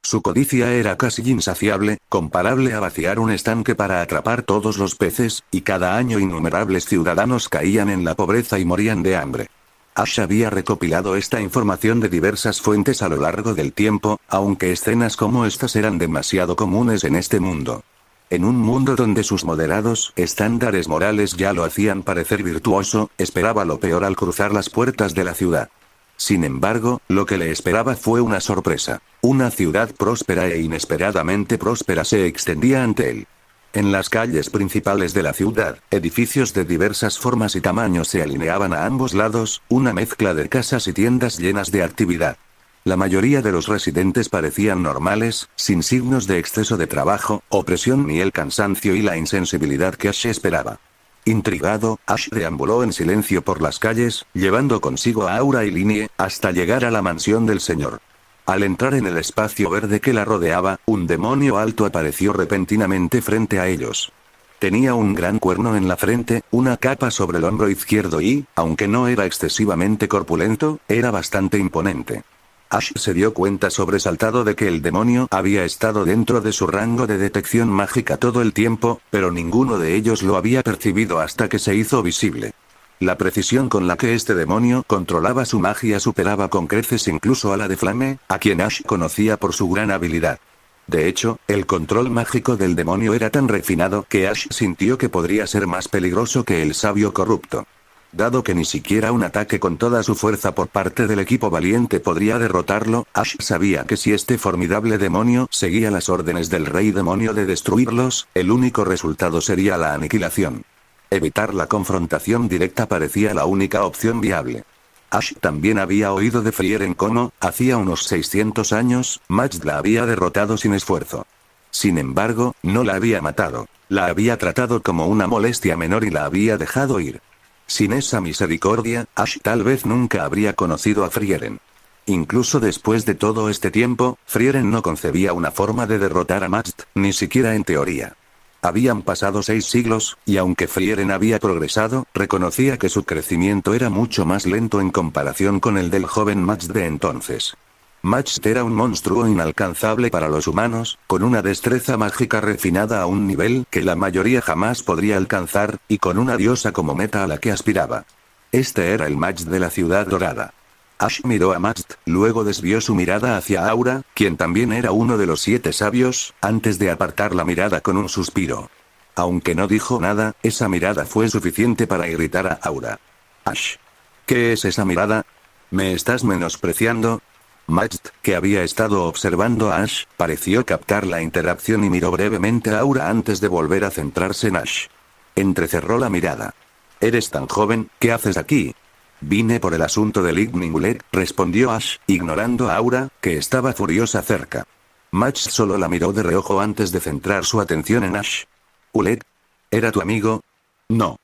S1: Su codicia era casi insaciable, comparable a vaciar un estanque para atrapar todos los peces, y cada año innumerables ciudadanos caían en la pobreza y morían de hambre. Ash había recopilado esta información de diversas fuentes a lo largo del tiempo, aunque escenas como estas eran demasiado comunes en este mundo. En un mundo donde sus moderados estándares morales ya lo hacían parecer virtuoso, esperaba lo peor al cruzar las puertas de la ciudad. Sin embargo, lo que le esperaba fue una sorpresa. Una ciudad próspera e inesperadamente próspera se extendía ante él. En las calles principales de la ciudad, edificios de diversas formas y tamaños se alineaban a ambos lados, una mezcla de casas y tiendas llenas de actividad. La mayoría de los residentes parecían normales, sin signos de exceso de trabajo, opresión ni el cansancio y la insensibilidad que Ash esperaba. Intrigado, Ash deambuló en silencio por las calles, llevando consigo a Aura y Linie, hasta llegar a la mansión del señor. Al entrar en el espacio verde que la rodeaba, un demonio alto apareció repentinamente frente a ellos. Tenía un gran cuerno en la frente, una capa sobre el hombro izquierdo y, aunque no era excesivamente corpulento, era bastante imponente. Ash se dio cuenta sobresaltado de que el demonio había estado dentro de su rango de detección mágica todo el tiempo, pero ninguno de ellos lo había percibido hasta que se hizo visible. La precisión con la que este demonio controlaba su magia superaba con creces incluso a la de Flame, a quien Ash conocía por su gran habilidad. De hecho, el control mágico del demonio era tan refinado que Ash sintió que podría ser más peligroso que el sabio corrupto. Dado que ni siquiera un ataque con toda su fuerza por parte del equipo valiente podría derrotarlo, Ash sabía que si este formidable demonio seguía las órdenes del rey demonio de destruirlos, el único resultado sería la aniquilación. Evitar la confrontación directa parecía la única opción viable. Ash también había oído de Frieren Kono, hacía unos 600 años, Majt la había derrotado sin esfuerzo. Sin embargo, no la había matado. La había tratado como una molestia menor y la había dejado ir. Sin esa misericordia, Ash tal vez nunca habría conocido a Frieren. Incluso después de todo este tiempo, Frieren no concebía una forma de derrotar a Majt, ni siquiera en teoría. Habían pasado 6 siglos, y aunque Frieren había progresado, reconocía que su crecimiento era mucho más lento en comparación con el del joven Majt de entonces. Majt era un monstruo inalcanzable para los humanos, con una destreza mágica refinada a un nivel que la mayoría jamás podría alcanzar, y con una diosa como meta a la que aspiraba. Este era el Majt de la ciudad dorada. Ash miró a Majt, luego desvió su mirada hacia Aura, quien también era uno de los 7 sabios, antes de apartar la mirada con un suspiro. Aunque no dijo nada, esa mirada fue suficiente para irritar a Aura. Ash. ¿Qué es esa mirada? ¿Me estás menospreciando? Majt, que había estado observando a Ash, pareció captar la interacción y miró brevemente a Aura antes de volver a centrarse en Ash. Entrecerró la mirada. ¿Eres tan joven? ¿Qué haces aquí? Vine por el asunto del Lightning Ulet, respondió Ash, ignorando a Aura, que estaba furiosa cerca. Majt solo la miró de reojo antes de centrar su atención en Ash. ¿Ulet? ¿Era tu amigo? No.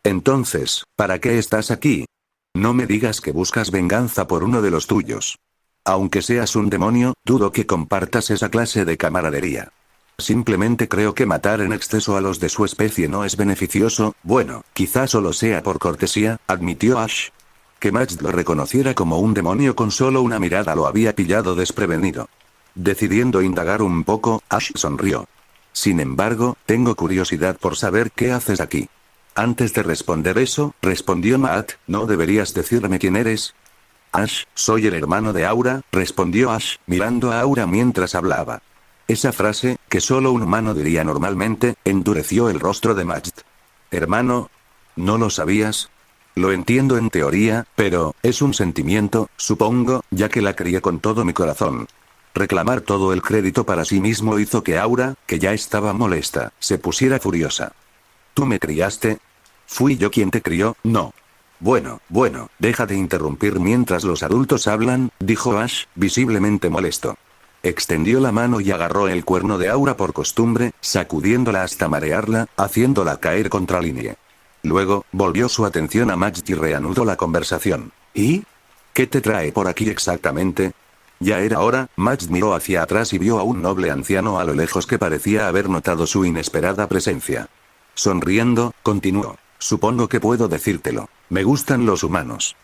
S1: Entonces, ¿para qué estás aquí? No me digas que buscas venganza por uno de los tuyos. Aunque seas un demonio, dudo que compartas esa clase de camaradería. Simplemente creo que matar en exceso a los de su especie no es beneficioso. Bueno, quizás solo sea por cortesía, admitió Ash. Que Majt lo reconociera como un demonio con solo una mirada lo había pillado desprevenido. Decidiendo indagar un poco, Ash sonrió. Sin embargo, tengo curiosidad por saber qué haces aquí. Antes de responder eso, respondió Majt, ¿no deberías decirme quién eres? Ash, soy el hermano de Aura, respondió Ash, mirando a Aura mientras hablaba. Esa frase, que solo un humano diría normalmente, endureció el rostro de Majt. ¿Hermano? ¿No lo sabías? Lo entiendo en teoría, pero, es un sentimiento, supongo, ya que la crié con todo mi corazón. Reclamar todo el crédito para sí mismo hizo que Aura, que ya estaba molesta, se pusiera furiosa. ¿Tú me criaste? Fui yo quien te crió, no. Bueno, deja de interrumpir mientras los adultos hablan, dijo Ash, visiblemente molesto. Extendió la mano y agarró el cuerno de Aura por costumbre, sacudiéndola hasta marearla, haciéndola caer contra Linie. Luego, volvió su atención a Majd y reanudó la conversación. ¿Y? ¿Qué te trae por aquí exactamente? Ya era hora. Majd miró hacia atrás y vio a un noble anciano a lo lejos que parecía haber notado su inesperada presencia. Sonriendo, continuó. Supongo que puedo decírtelo. Me gustan los humanos.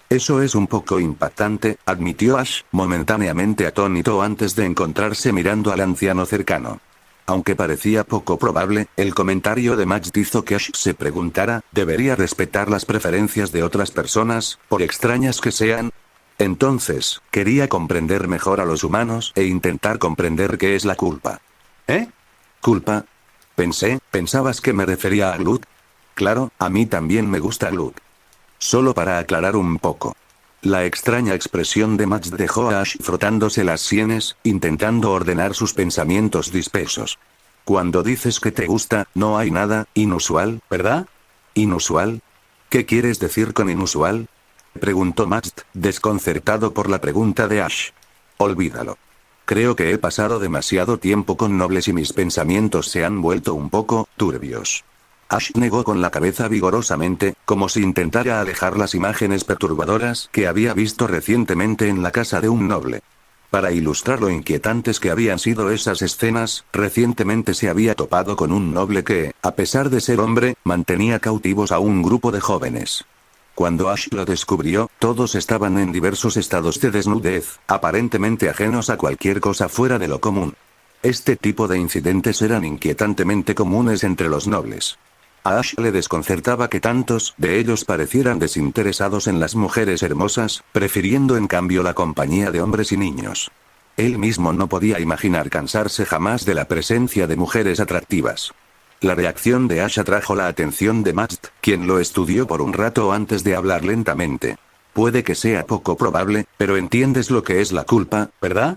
S1: Eso es un poco impactante, admitió Ash, momentáneamente atónito antes de encontrarse mirando al anciano cercano. Aunque parecía poco probable, el comentario de Majd hizo que Ash se preguntara, ¿debería respetar las preferencias de otras personas, por extrañas que sean? Entonces, quería comprender mejor a los humanos e intentar comprender qué es la culpa. ¿Eh? ¿Culpa? ¿Pensabas que me refería a Glut? Claro, a mí también me gusta Glut. Solo para aclarar un poco. La extraña expresión de Majd dejó a Ash frotándose las sienes, intentando ordenar sus pensamientos dispersos. Cuando dices que te gusta, no hay nada inusual, ¿verdad? ¿Inusual? ¿Qué quieres decir con inusual? Preguntó Majd, desconcertado por la pregunta de Ash. Olvídalo. Creo que he pasado demasiado tiempo con nobles y mis pensamientos se han vuelto un poco turbios. Ash negó con la cabeza vigorosamente, como si intentara alejar las imágenes perturbadoras que había visto recientemente en la casa de un noble. Para ilustrar lo inquietantes que habían sido esas escenas, recientemente se había topado con un noble que, a pesar de ser hombre, mantenía cautivos a un grupo de jóvenes. Cuando Ash lo descubrió, todos estaban en diversos estados de desnudez, aparentemente ajenos a cualquier cosa fuera de lo común. Este tipo de incidentes eran inquietantemente comunes entre los nobles. A Ash le desconcertaba que tantos de ellos parecieran desinteresados en las mujeres hermosas, prefiriendo en cambio la compañía de hombres y niños. Él mismo no podía imaginar cansarse jamás de la presencia de mujeres atractivas. La reacción de Ash atrajo la atención de Majd, quien lo estudió por un rato antes de hablar lentamente. Puede que sea poco probable, pero entiendes lo que es la culpa, ¿verdad?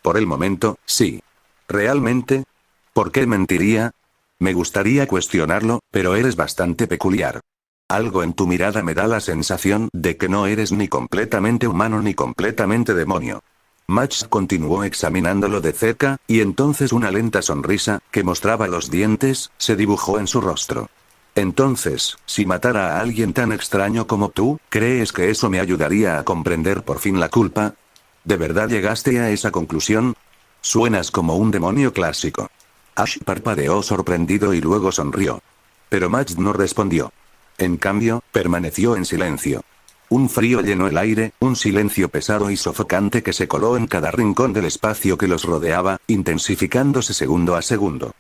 S1: Por el momento, sí. ¿Realmente? ¿Por qué mentiría? Me gustaría cuestionarlo, pero eres bastante peculiar. Algo en tu mirada me da la sensación de que no eres ni completamente humano ni completamente demonio. Majd continuó examinándolo de cerca, y entonces una lenta sonrisa, que mostraba los dientes, se dibujó en su rostro. Entonces, si matara a alguien tan extraño como tú, ¿crees que eso me ayudaría a comprender por fin la culpa? ¿De verdad llegaste a esa conclusión? Suenas como un demonio clásico. Ash parpadeó sorprendido y luego sonrió. Pero Majd no respondió. En cambio, permaneció en silencio. Un frío llenó el aire, un silencio pesado y sofocante que se coló en cada rincón del espacio que los rodeaba, intensificándose segundo a segundo.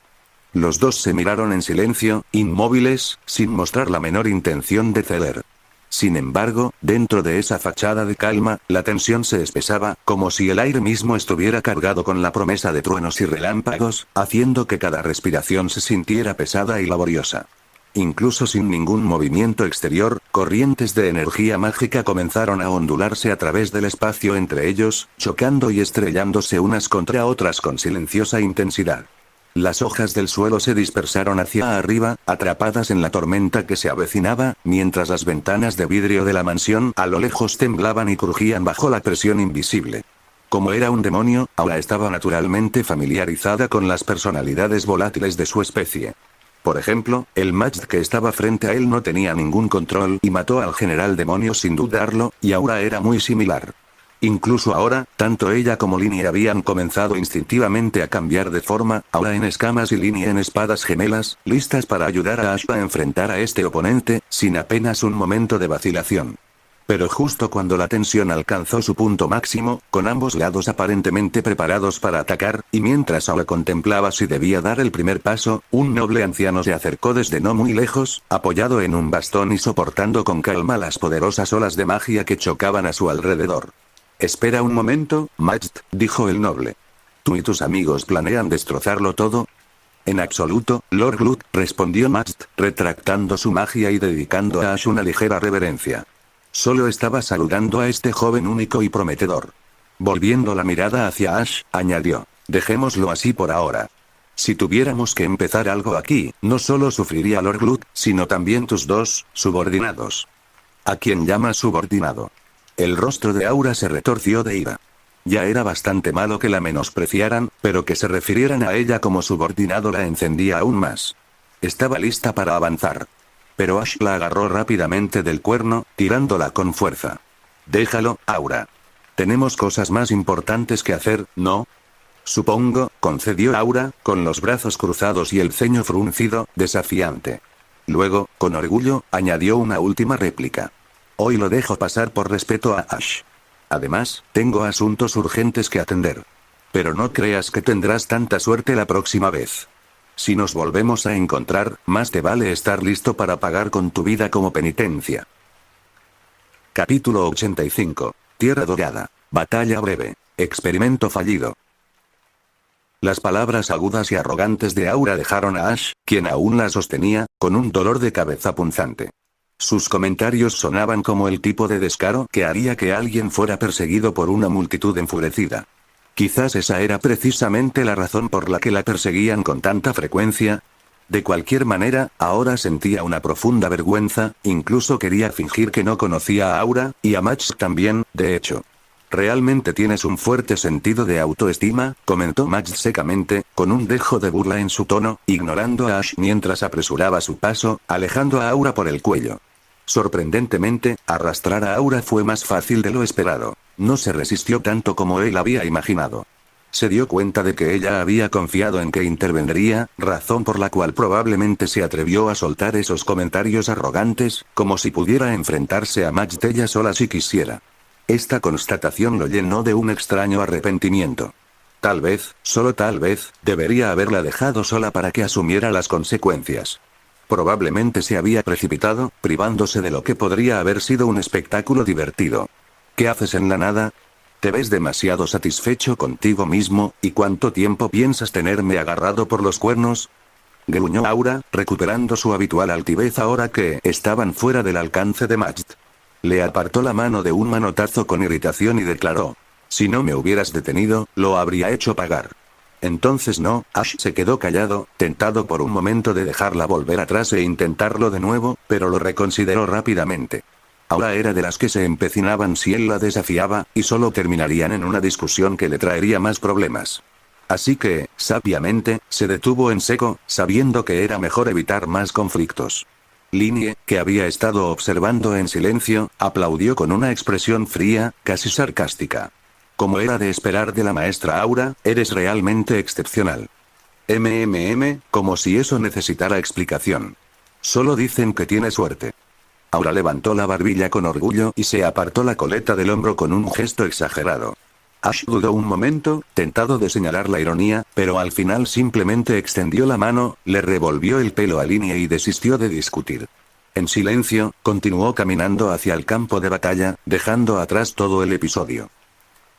S1: Los dos se miraron en silencio, inmóviles, sin mostrar la menor intención de ceder. Sin embargo, dentro de esa fachada de calma, la tensión se espesaba, como si el aire mismo estuviera cargado con la promesa de truenos y relámpagos, haciendo que cada respiración se sintiera pesada y laboriosa. Incluso sin ningún movimiento exterior, corrientes de energía mágica comenzaron a ondularse a través del espacio entre ellos, chocando y estrellándose unas contra otras con silenciosa intensidad. Las hojas del suelo se dispersaron hacia arriba, atrapadas en la tormenta que se avecinaba, mientras las ventanas de vidrio de la mansión a lo lejos temblaban y crujían bajo la presión invisible. Como era un demonio, Aura estaba naturalmente familiarizada con las personalidades volátiles de su especie. Por ejemplo, el Majd que estaba frente a él no tenía ningún control y mató al general demonio sin dudarlo, y Aura era muy similar. Incluso ahora, tanto ella como Linie habían comenzado instintivamente a cambiar de forma, Aura en escamas y Linie en espadas gemelas, listas para ayudar a Ash a enfrentar a este oponente, sin apenas un momento de vacilación. Pero justo cuando la tensión alcanzó su punto máximo, con ambos lados aparentemente preparados para atacar, y mientras Aura contemplaba si debía dar el primer paso, un noble anciano se acercó desde no muy lejos, apoyado en un bastón y soportando con calma las poderosas olas de magia que chocaban a su alrededor. Espera un momento, Majd, dijo el noble. ¿Tú y tus amigos planean destrozarlo todo? En absoluto, Lord Glut, respondió Majd, retractando su magia y dedicando a Ash una ligera reverencia. Solo estaba saludando a este joven único y prometedor. Volviendo la mirada hacia Ash, añadió. Dejémoslo así por ahora. Si tuviéramos que empezar algo aquí, no solo sufriría Lord Glut, sino también tus dos subordinados. ¿A quién llamas subordinado? El rostro de Aura se retorció de ira. Ya era bastante malo que la menospreciaran, pero que se refirieran a ella como subordinado la encendía aún más. Estaba lista para avanzar. Pero Ash la agarró rápidamente del cuerno, tirándola con fuerza. Déjalo, Aura. Tenemos cosas más importantes que hacer, ¿no? Supongo, concedió Aura, con los brazos cruzados y el ceño fruncido, desafiante. Luego, con orgullo, añadió una última réplica. Hoy lo dejo pasar por respeto a Ash. Además, tengo asuntos urgentes que atender. Pero no creas que tendrás tanta suerte la próxima vez. Si nos volvemos a encontrar, más te vale estar listo para pagar con tu vida como penitencia. Capítulo 85. Tierra Dorada. Batalla breve. Experimento fallido. Las palabras agudas y arrogantes de Aura dejaron a Ash, quien aún la sostenía, con un dolor de cabeza punzante. Sus comentarios sonaban como el tipo de descaro que haría que alguien fuera perseguido por una multitud enfurecida. Quizás esa era precisamente la razón por la que la perseguían con tanta frecuencia. De cualquier manera, ahora sentía una profunda vergüenza, incluso quería fingir que no conocía a Aura, y a Max también, de hecho. «Realmente tienes un fuerte sentido de autoestima», comentó Max secamente, con un dejo de burla en su tono, ignorando a Ash mientras apresuraba su paso, alejando a Aura por el cuello. Sorprendentemente, arrastrar a Aura fue más fácil de lo esperado. No se resistió tanto como él había imaginado. Se dio cuenta de que ella había confiado en que intervendría, razón por la cual probablemente se atrevió a soltar esos comentarios arrogantes, como si pudiera enfrentarse a Max ella sola si quisiera. Esta constatación lo llenó de un extraño arrepentimiento. Tal vez, solo tal vez, debería haberla dejado sola para que asumiera las consecuencias. Probablemente se había precipitado, privándose de lo que podría haber sido un espectáculo divertido. ¿Qué haces en la nada? Te ves demasiado satisfecho contigo mismo, ¿y cuánto tiempo piensas tenerme agarrado por los cuernos? Gruñó Aura, recuperando su habitual altivez ahora que estaban fuera del alcance de Majd. Le apartó la mano de un manotazo con irritación y declaró: «Si no me hubieras detenido, lo habría hecho pagar». Entonces no, Ash se quedó callado, tentado por un momento de dejarla volver atrás e intentarlo de nuevo, pero lo reconsideró rápidamente. Ahora era de las que se empecinaban si él la desafiaba, y solo terminarían en una discusión que le traería más problemas. Así que, sabiamente, se detuvo en seco, sabiendo que era mejor evitar más conflictos. Linie, que había estado observando en silencio, aplaudió con una expresión fría, casi sarcástica. Como era de esperar de la maestra Aura, eres realmente excepcional. Como si eso necesitara explicación. Solo dicen que tiene suerte. Aura levantó la barbilla con orgullo y se apartó la coleta del hombro con un gesto exagerado. Ash dudó un momento, tentado de señalar la ironía, pero al final simplemente extendió la mano, le revolvió el pelo a Linie y desistió de discutir. En silencio, continuó caminando hacia el campo de batalla, dejando atrás todo el episodio.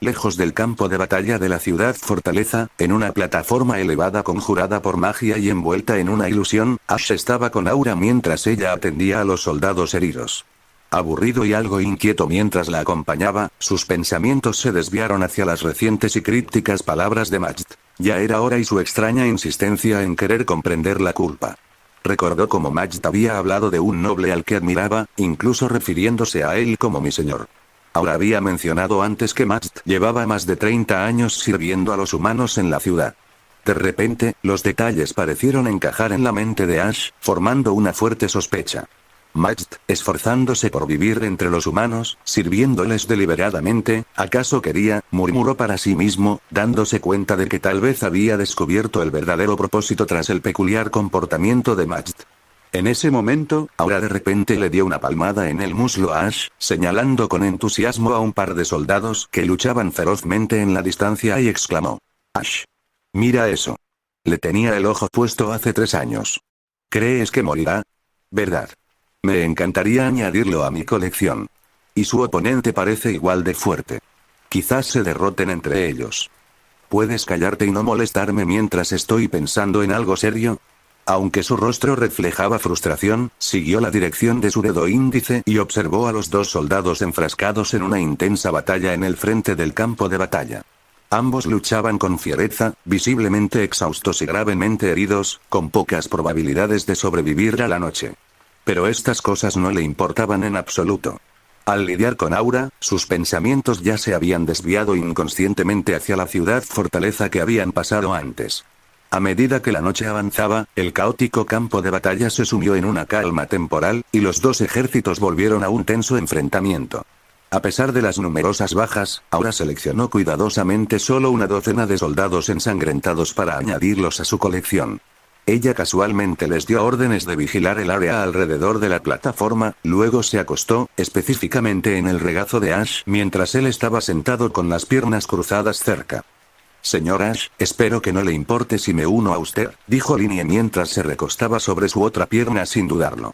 S1: Lejos del campo de batalla de la ciudad fortaleza, en una plataforma elevada conjurada por magia y envuelta en una ilusión, Ash estaba con Aura mientras ella atendía a los soldados heridos. Aburrido y algo inquieto mientras la acompañaba, sus pensamientos se desviaron hacia las recientes y crípticas palabras de Majd. Ya era hora y su extraña insistencia en querer comprender la culpa. Recordó cómo Majd había hablado de un noble al que admiraba, incluso refiriéndose a él como mi señor. Ahora había mencionado antes que Majd llevaba más de 30 años sirviendo a los humanos en la ciudad. De repente, los detalles parecieron encajar en la mente de Ash, formando una fuerte sospecha. Majd, esforzándose por vivir entre los humanos, sirviéndoles deliberadamente, ¿acaso quería? Murmuró para sí mismo, dándose cuenta de que tal vez había descubierto el verdadero propósito tras el peculiar comportamiento de Majd. En ese momento, Aura de repente le dio una palmada en el muslo a Ash, señalando con entusiasmo a un par de soldados que luchaban ferozmente en la distancia y exclamó: «Ash. Mira eso. Le tenía el ojo puesto hace 3 años. ¿Crees que morirá? ¿Verdad? Me encantaría añadirlo a mi colección. Y su oponente parece igual de fuerte. Quizás se derroten entre ellos. ¿Puedes callarte y no molestarme mientras estoy pensando en algo serio?» Aunque su rostro reflejaba frustración, siguió la dirección de su dedo índice y observó a los 2 soldados enfrascados en una intensa batalla en el frente del campo de batalla. Ambos luchaban con fiereza, visiblemente exhaustos y gravemente heridos, con pocas probabilidades de sobrevivir a la noche. Pero estas cosas no le importaban en absoluto. Al lidiar con Aura, sus pensamientos ya se habían desviado inconscientemente hacia la ciudad fortaleza que habían pasado antes. A medida que la noche avanzaba, el caótico campo de batalla se sumió en una calma temporal, y los dos ejércitos volvieron a un tenso enfrentamiento. A pesar de las numerosas bajas, Aura seleccionó cuidadosamente solo una docena de soldados ensangrentados para añadirlos a su colección. Ella casualmente les dio órdenes de vigilar el área alrededor de la plataforma, luego se acostó, específicamente en el regazo de Ash, mientras él estaba sentado con las piernas cruzadas cerca. Señor Ash, espero que no le importe si me uno a usted, dijo Linie mientras se recostaba sobre su otra pierna sin dudarlo.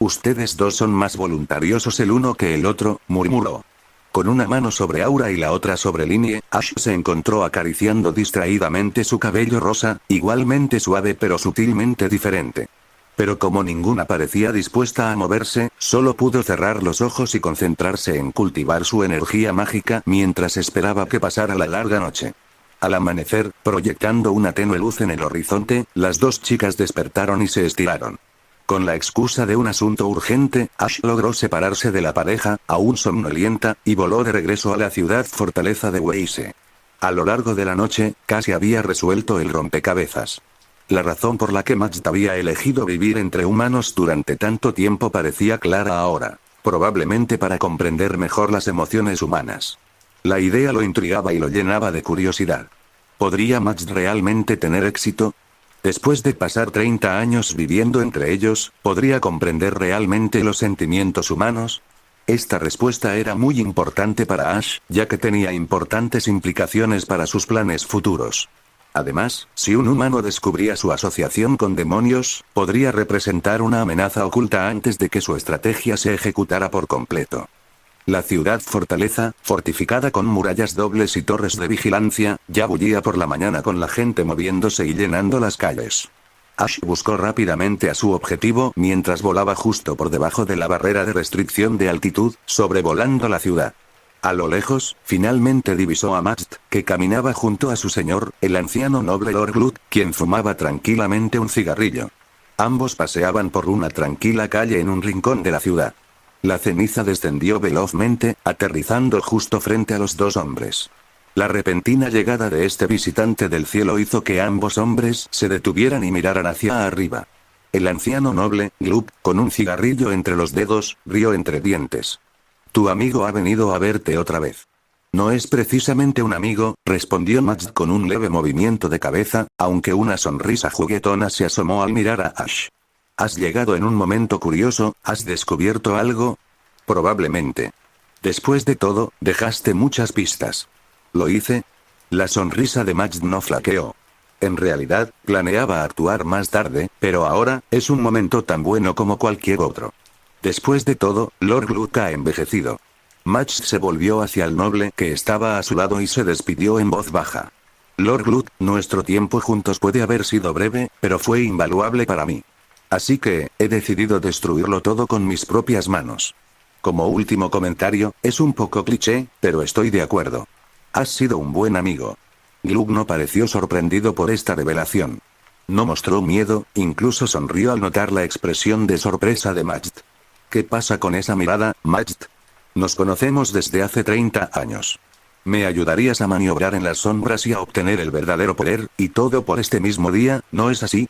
S1: Ustedes dos son más voluntariosos el uno que el otro, murmuró. Con una mano sobre Aura y la otra sobre Linie, Ash se encontró acariciando distraídamente su cabello rosa, igualmente suave pero sutilmente diferente. Pero como ninguna parecía dispuesta a moverse, solo pudo cerrar los ojos y concentrarse en cultivar su energía mágica mientras esperaba que pasara la larga noche. Al amanecer, proyectando una tenue luz en el horizonte, las dos chicas despertaron y se estiraron. Con la excusa de un asunto urgente, Ash logró separarse de la pareja, aún somnolienta, y voló de regreso a la ciudad fortaleza de Weise. A lo largo de la noche, casi había resuelto el rompecabezas. La razón por la que Majd había elegido vivir entre humanos durante tanto tiempo parecía clara ahora, probablemente para comprender mejor las emociones humanas. La idea lo intrigaba y lo llenaba de curiosidad. ¿Podría Majd realmente tener éxito? Después de pasar 30 años viviendo entre ellos, ¿podría comprender realmente los sentimientos humanos? Esta respuesta era muy importante para Ash, ya que tenía importantes implicaciones para sus planes futuros. Además, si un humano descubría su asociación con demonios, podría representar una amenaza oculta antes de que su estrategia se ejecutara por completo. La ciudad fortaleza, fortificada con murallas dobles y torres de vigilancia, ya bullía por la mañana con la gente moviéndose y llenando las calles. Ash buscó rápidamente a su objetivo mientras volaba justo por debajo de la barrera de restricción de altitud, sobrevolando la ciudad. A lo lejos, finalmente divisó a Majd, que caminaba junto a su señor, el anciano noble Lord Glut, quien fumaba tranquilamente un cigarrillo. Ambos paseaban por una tranquila calle en un rincón de la ciudad. La ceniza descendió velozmente, aterrizando justo frente a los dos hombres. La repentina llegada de este visitante del cielo hizo que ambos hombres se detuvieran y miraran hacia arriba. El anciano noble, Glup, con un cigarrillo entre los dedos, rió entre dientes. Tu amigo ha venido a verte otra vez. No es precisamente un amigo, respondió Majd con un leve movimiento de cabeza, aunque una sonrisa juguetona se asomó al mirar a Ash. ¿Has llegado en un momento curioso? ¿Has descubierto algo? Probablemente. Después de todo, dejaste muchas pistas. ¿Lo hice? La sonrisa de Majd no flaqueó. En realidad, planeaba actuar más tarde, pero ahora, es un momento tan bueno como cualquier otro. Después de todo, Lord Glut ha envejecido. Majd se volvió hacia el noble que estaba a su lado y se despidió en voz baja. Lord Glut, nuestro tiempo juntos puede haber sido breve, pero fue invaluable para mí. Así que, he decidido destruirlo todo con mis propias manos. Como último comentario, es un poco cliché, pero estoy de acuerdo. Has sido un buen amigo. Gluck no pareció sorprendido por esta revelación. No mostró miedo, incluso sonrió al notar la expresión de sorpresa de Majd. ¿Qué pasa con esa mirada, Majd? Nos conocemos desde hace 30 años. Me ayudarías a maniobrar en las sombras y a obtener el verdadero poder, y todo por este mismo día, ¿no es así?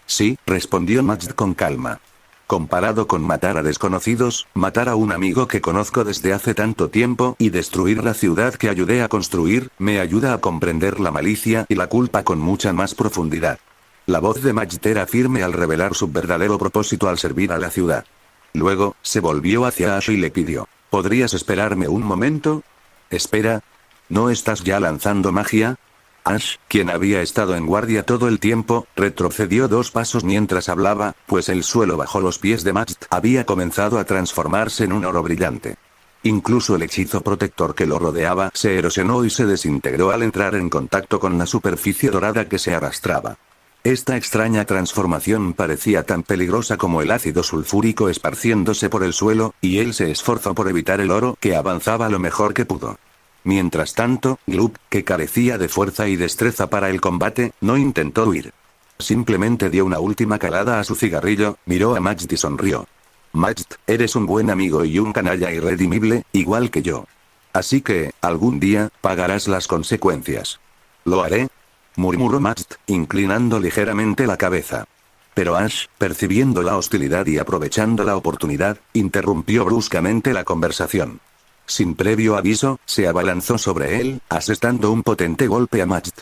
S1: Sí, respondió Majd con calma. Comparado con matar a desconocidos, matar a un amigo que conozco desde hace tanto tiempo y destruir la ciudad que ayudé a construir, me ayuda a comprender la malicia y la culpa con mucha más profundidad. La voz de Majd era firme al revelar su verdadero propósito al servir a la ciudad. Luego, se volvió hacia Ash y le pidió, ¿podrías esperarme un momento? Espera. ¿No estás ya lanzando magia? Ash, quien había estado en guardia todo el tiempo, retrocedió 2 pasos mientras hablaba, pues el suelo bajo los pies de Majd había comenzado a transformarse en un oro brillante. Incluso el hechizo protector que lo rodeaba se erosionó y se desintegró al entrar en contacto con la superficie dorada que se arrastraba. Esta extraña transformación parecía tan peligrosa como el ácido sulfúrico esparciéndose por el suelo, y él se esforzó por evitar el oro que avanzaba lo mejor que pudo. Mientras tanto, Glub, que carecía de fuerza y destreza para el combate, no intentó huir. Simplemente dio una última calada a su cigarrillo, miró a Majd y sonrió. Majd, eres un buen amigo y un canalla irredimible, igual que yo. Así que, algún día, pagarás las consecuencias. Lo haré, murmuró Majd, inclinando ligeramente la cabeza. Pero Ash, percibiendo la hostilidad y aprovechando la oportunidad, interrumpió bruscamente la conversación. Sin previo aviso, se abalanzó sobre él, asestando un potente golpe a Majd.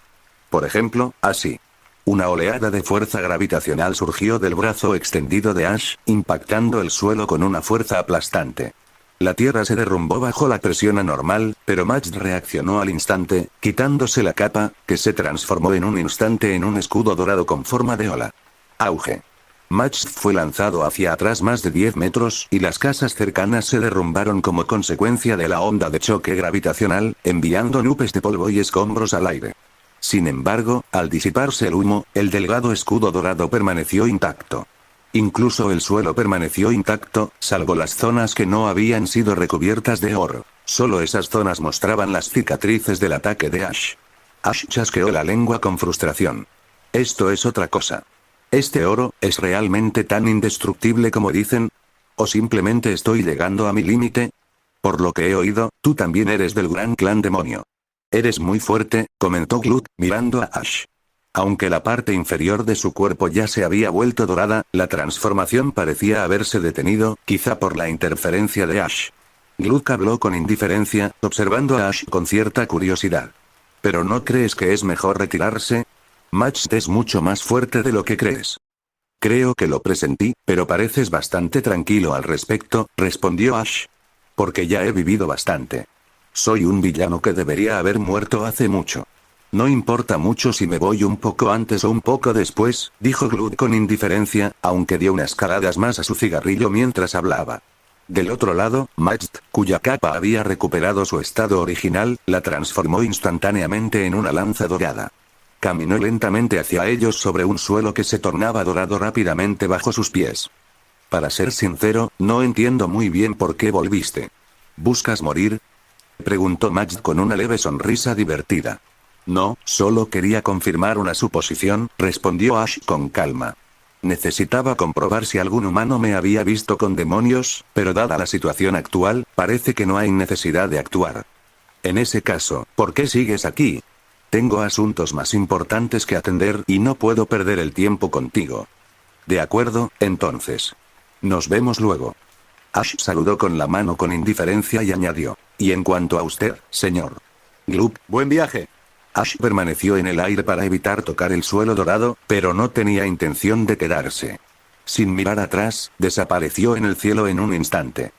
S1: Por ejemplo, así. Una oleada de fuerza gravitacional surgió del brazo extendido de Ash, impactando el suelo con una fuerza aplastante. La tierra se derrumbó bajo la presión anormal, pero Majd reaccionó al instante, quitándose la capa, que se transformó en un instante en un escudo dorado con forma de ola. Auge. Majd fue lanzado hacia atrás más de 10 metros y las casas cercanas se derrumbaron como consecuencia de la onda de choque gravitacional, enviando nubes de polvo y escombros al aire. Sin embargo, al disiparse el humo, el delgado escudo dorado permaneció intacto. Incluso el suelo permaneció intacto, salvo las zonas que no habían sido recubiertas de oro. Solo esas zonas mostraban las cicatrices del ataque de Ash. Ash chasqueó la lengua con frustración. Esto es otra cosa. ¿Este oro es realmente tan indestructible como dicen? ¿O simplemente estoy llegando a mi límite? Por lo que he oído, tú también eres del gran clan demonio. Eres muy fuerte, comentó Glut, mirando a Ash. Aunque la parte inferior de su cuerpo ya se había vuelto dorada, la transformación parecía haberse detenido, quizá por la interferencia de Ash. Glut habló con indiferencia, observando a Ash con cierta curiosidad. ¿Pero no crees que es mejor retirarse? Majd es mucho más fuerte de lo que crees. Creo que lo presentí, pero pareces bastante tranquilo al respecto, respondió Ash. Porque ya he vivido bastante. Soy un villano que debería haber muerto hace mucho. No importa mucho si me voy un poco antes o un poco después, dijo Glut con indiferencia, aunque dio unas caladas más a su cigarrillo mientras hablaba. Del otro lado, Majd, cuya capa había recuperado su estado original, la transformó instantáneamente en una lanza dorada. Caminó lentamente hacia ellos sobre un suelo que se tornaba dorado rápidamente bajo sus pies. Para ser sincero, no entiendo muy bien por qué volviste. ¿Buscas morir?, preguntó Majd con una leve sonrisa divertida. No, solo quería confirmar una suposición, respondió Ash con calma. Necesitaba comprobar si algún humano me había visto con demonios, pero dada la situación actual, parece que no hay necesidad de actuar. En ese caso, ¿por qué sigues aquí? Tengo asuntos más importantes que atender y no puedo perder el tiempo contigo. De acuerdo, entonces. Nos vemos luego. Ash saludó con la mano con indiferencia y añadió. Y en cuanto a usted, señor Glub, buen viaje. Ash permaneció en el aire para evitar tocar el suelo dorado, pero no tenía intención de quedarse. Sin mirar atrás, desapareció en el cielo en un instante.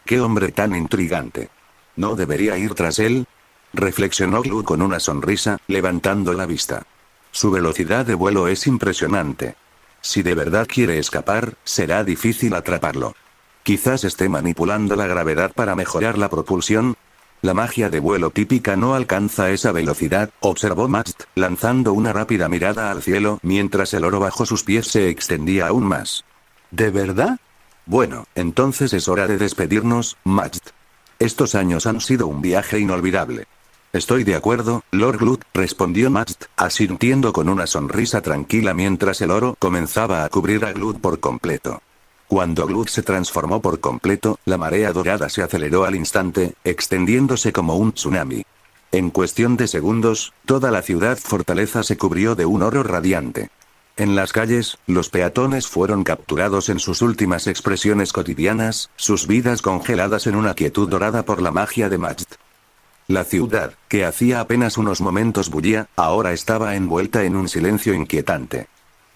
S1: ¡Qué hombre tan intrigante! ¿No debería ir tras él?, reflexionó Glub con una sonrisa, levantando la vista. Su velocidad de vuelo es impresionante. Si de verdad quiere escapar, será difícil atraparlo. Quizás esté manipulando la gravedad para mejorar la propulsión. La magia de vuelo típica no alcanza esa velocidad, observó Majd, lanzando una rápida mirada al cielo mientras el oro bajo sus pies se extendía aún más. ¿De verdad? Bueno, entonces es hora de despedirnos, Majd. Estos años han sido un viaje inolvidable. Estoy de acuerdo, Lord Glut, respondió Majd, asintiendo con una sonrisa tranquila mientras el oro comenzaba a cubrir a Glut por completo. Cuando Glut se transformó por completo, la marea dorada se aceleró al instante, extendiéndose como un tsunami. En cuestión de segundos, toda la ciudad fortaleza se cubrió de un oro radiante. En las calles, los peatones fueron capturados en sus últimas expresiones cotidianas, sus vidas congeladas en una quietud dorada por la magia de Majd. La ciudad, que hacía apenas unos momentos bullía, ahora estaba envuelta en un silencio inquietante.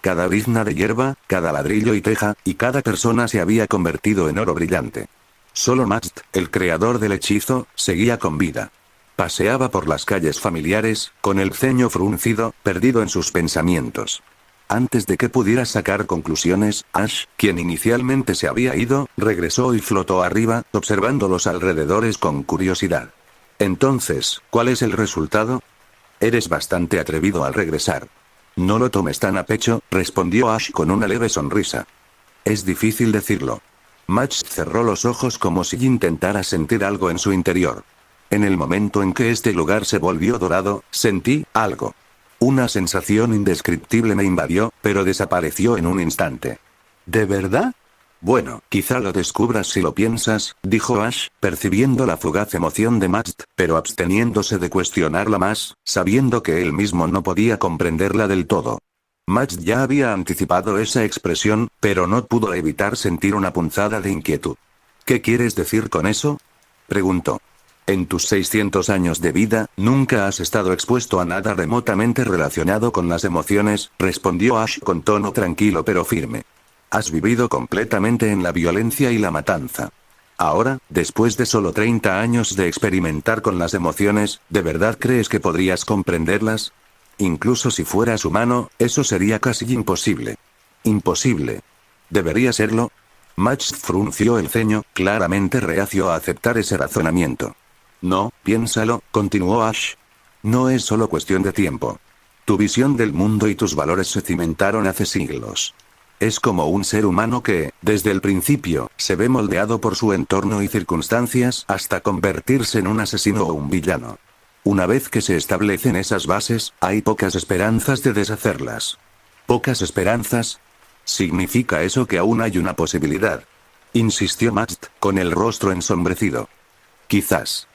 S1: Cada brizna de hierba, cada ladrillo y teja, y cada persona se había convertido en oro brillante. Solo Majd, el creador del hechizo, seguía con vida. Paseaba por las calles familiares, con el ceño fruncido, perdido en sus pensamientos. Antes de que pudiera sacar conclusiones, Ash, quien inicialmente se había ido, regresó y flotó arriba, observando los alrededores con curiosidad. Entonces, ¿cuál es el resultado? Eres bastante atrevido al regresar. No lo tomes tan a pecho, respondió Ash con una leve sonrisa. Es difícil decirlo. Majd cerró los ojos como si intentara sentir algo en su interior. En el momento en que este lugar se volvió dorado, sentí algo. Una sensación indescriptible me invadió, pero desapareció en un instante. ¿De verdad? Bueno, quizá lo descubras si lo piensas, dijo Ash, percibiendo la fugaz emoción de Majt, pero absteniéndose de cuestionarla más, sabiendo que él mismo no podía comprenderla del todo. Majt ya había anticipado esa expresión, pero no pudo evitar sentir una punzada de inquietud. ¿Qué quieres decir con eso?, preguntó. En tus 600 años de vida, nunca has estado expuesto a nada remotamente relacionado con las emociones, respondió Ash con tono tranquilo pero firme. Has vivido completamente en la violencia y la matanza. Ahora, después de solo 30 años de experimentar con las emociones, ¿de verdad crees que podrías comprenderlas? Incluso si fueras humano, eso sería casi imposible. Imposible. ¿Debería serlo? Majt frunció el ceño, claramente reacio a aceptar ese razonamiento. No, piénsalo, continuó Ash. No es solo cuestión de tiempo. Tu visión del mundo y tus valores se cimentaron hace siglos. Es como un ser humano que, desde el principio, se ve moldeado por su entorno y circunstancias hasta convertirse en un asesino o un villano. Una vez que se establecen esas bases, hay pocas esperanzas de deshacerlas. ¿Pocas esperanzas? ¿Significa eso que aún hay una posibilidad?, insistió Majt, con el rostro ensombrecido. Quizás.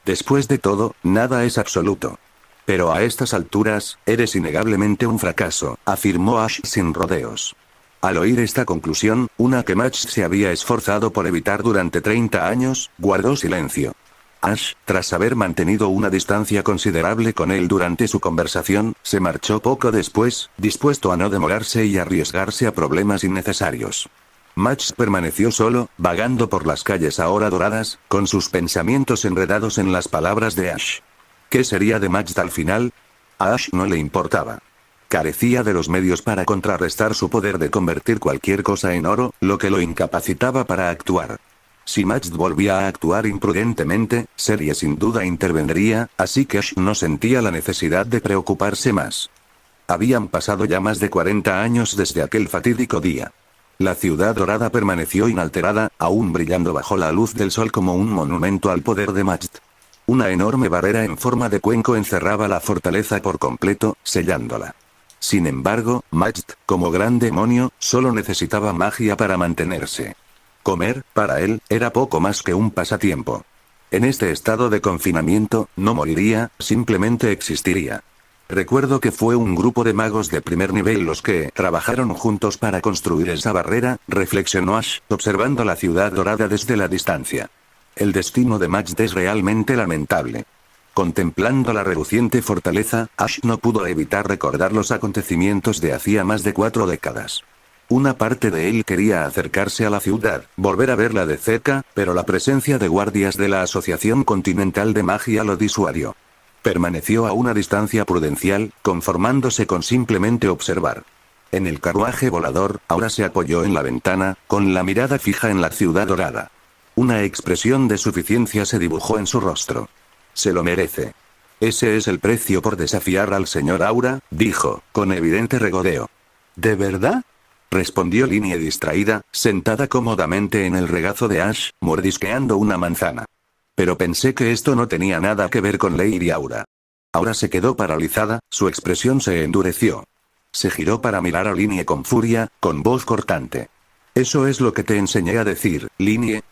S1: Después de todo, nada es absoluto. Pero a estas alturas, eres innegablemente un fracaso, afirmó Ash sin rodeos. Al oír esta conclusión, una que Majt se había esforzado por evitar durante 30 años, guardó silencio. Ash, tras haber mantenido una distancia considerable con él durante su conversación, se marchó poco después, dispuesto a no demorarse y arriesgarse a problemas innecesarios. Majt permaneció solo, vagando por las calles ahora doradas, con sus pensamientos enredados en las palabras de Ash. ¿Qué sería de Majt al final? A Ash no le importaba. Carecía de los medios para contrarrestar su poder de convertir cualquier cosa en oro, lo que lo incapacitaba para actuar. Si Majt volvía a actuar imprudentemente, Serie sin duda intervendría, así que Ash no sentía la necesidad de preocuparse más. Habían pasado ya más de 40 años desde aquel fatídico día. La ciudad dorada permaneció inalterada, aún brillando bajo la luz del sol como un monumento al poder de Majt. Una enorme barrera en forma de cuenco encerraba la fortaleza por completo, sellándola. Sin embargo, Majt, como gran demonio, solo necesitaba magia para mantenerse. Comer, para él, era poco más que un pasatiempo. En este estado de confinamiento, no moriría, simplemente existiría. Recuerdo que fue un grupo de magos de primer nivel los que trabajaron juntos para construir esa barrera, reflexionó Ash, observando la ciudad dorada desde la distancia. El destino de Majt es realmente lamentable. Contemplando la reluciente fortaleza, Ash no pudo evitar recordar los acontecimientos de hacía más de 4 décadas. Una parte de él quería acercarse a la ciudad, volver a verla de cerca, pero la presencia de guardias de la Asociación Continental de Magia lo disuadió. Permaneció a una distancia prudencial, conformándose con simplemente observar. En el carruaje volador, ahora se apoyó en la ventana, con la mirada fija en la ciudad dorada. Una expresión de suficiencia se dibujó en su rostro. Se lo merece. Ese es el precio por desafiar al señor Aura, dijo, con evidente regodeo. ¿De verdad?, respondió Linie distraída, sentada cómodamente en el regazo de Ash, mordisqueando una manzana. Pero pensé que esto no tenía nada que ver con Lady Aura. Ahora se quedó paralizada, su expresión se endureció. Se giró para mirar a Linie con furia, con voz cortante. «Eso es lo que te enseñé a decir, Linie».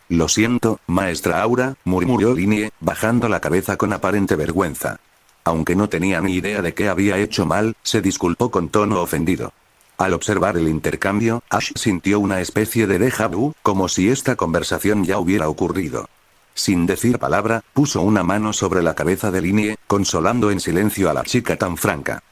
S1: Lo siento, maestra Aura», murmuró Linie, bajando la cabeza con aparente vergüenza. Aunque no tenía ni idea de qué había hecho mal, se disculpó con tono ofendido. Al observar el intercambio, Ash sintió una especie de déjà vu, como si esta conversación ya hubiera ocurrido. Sin decir palabra, puso una mano sobre la cabeza de Linie, consolando en silencio a la chica tan franca.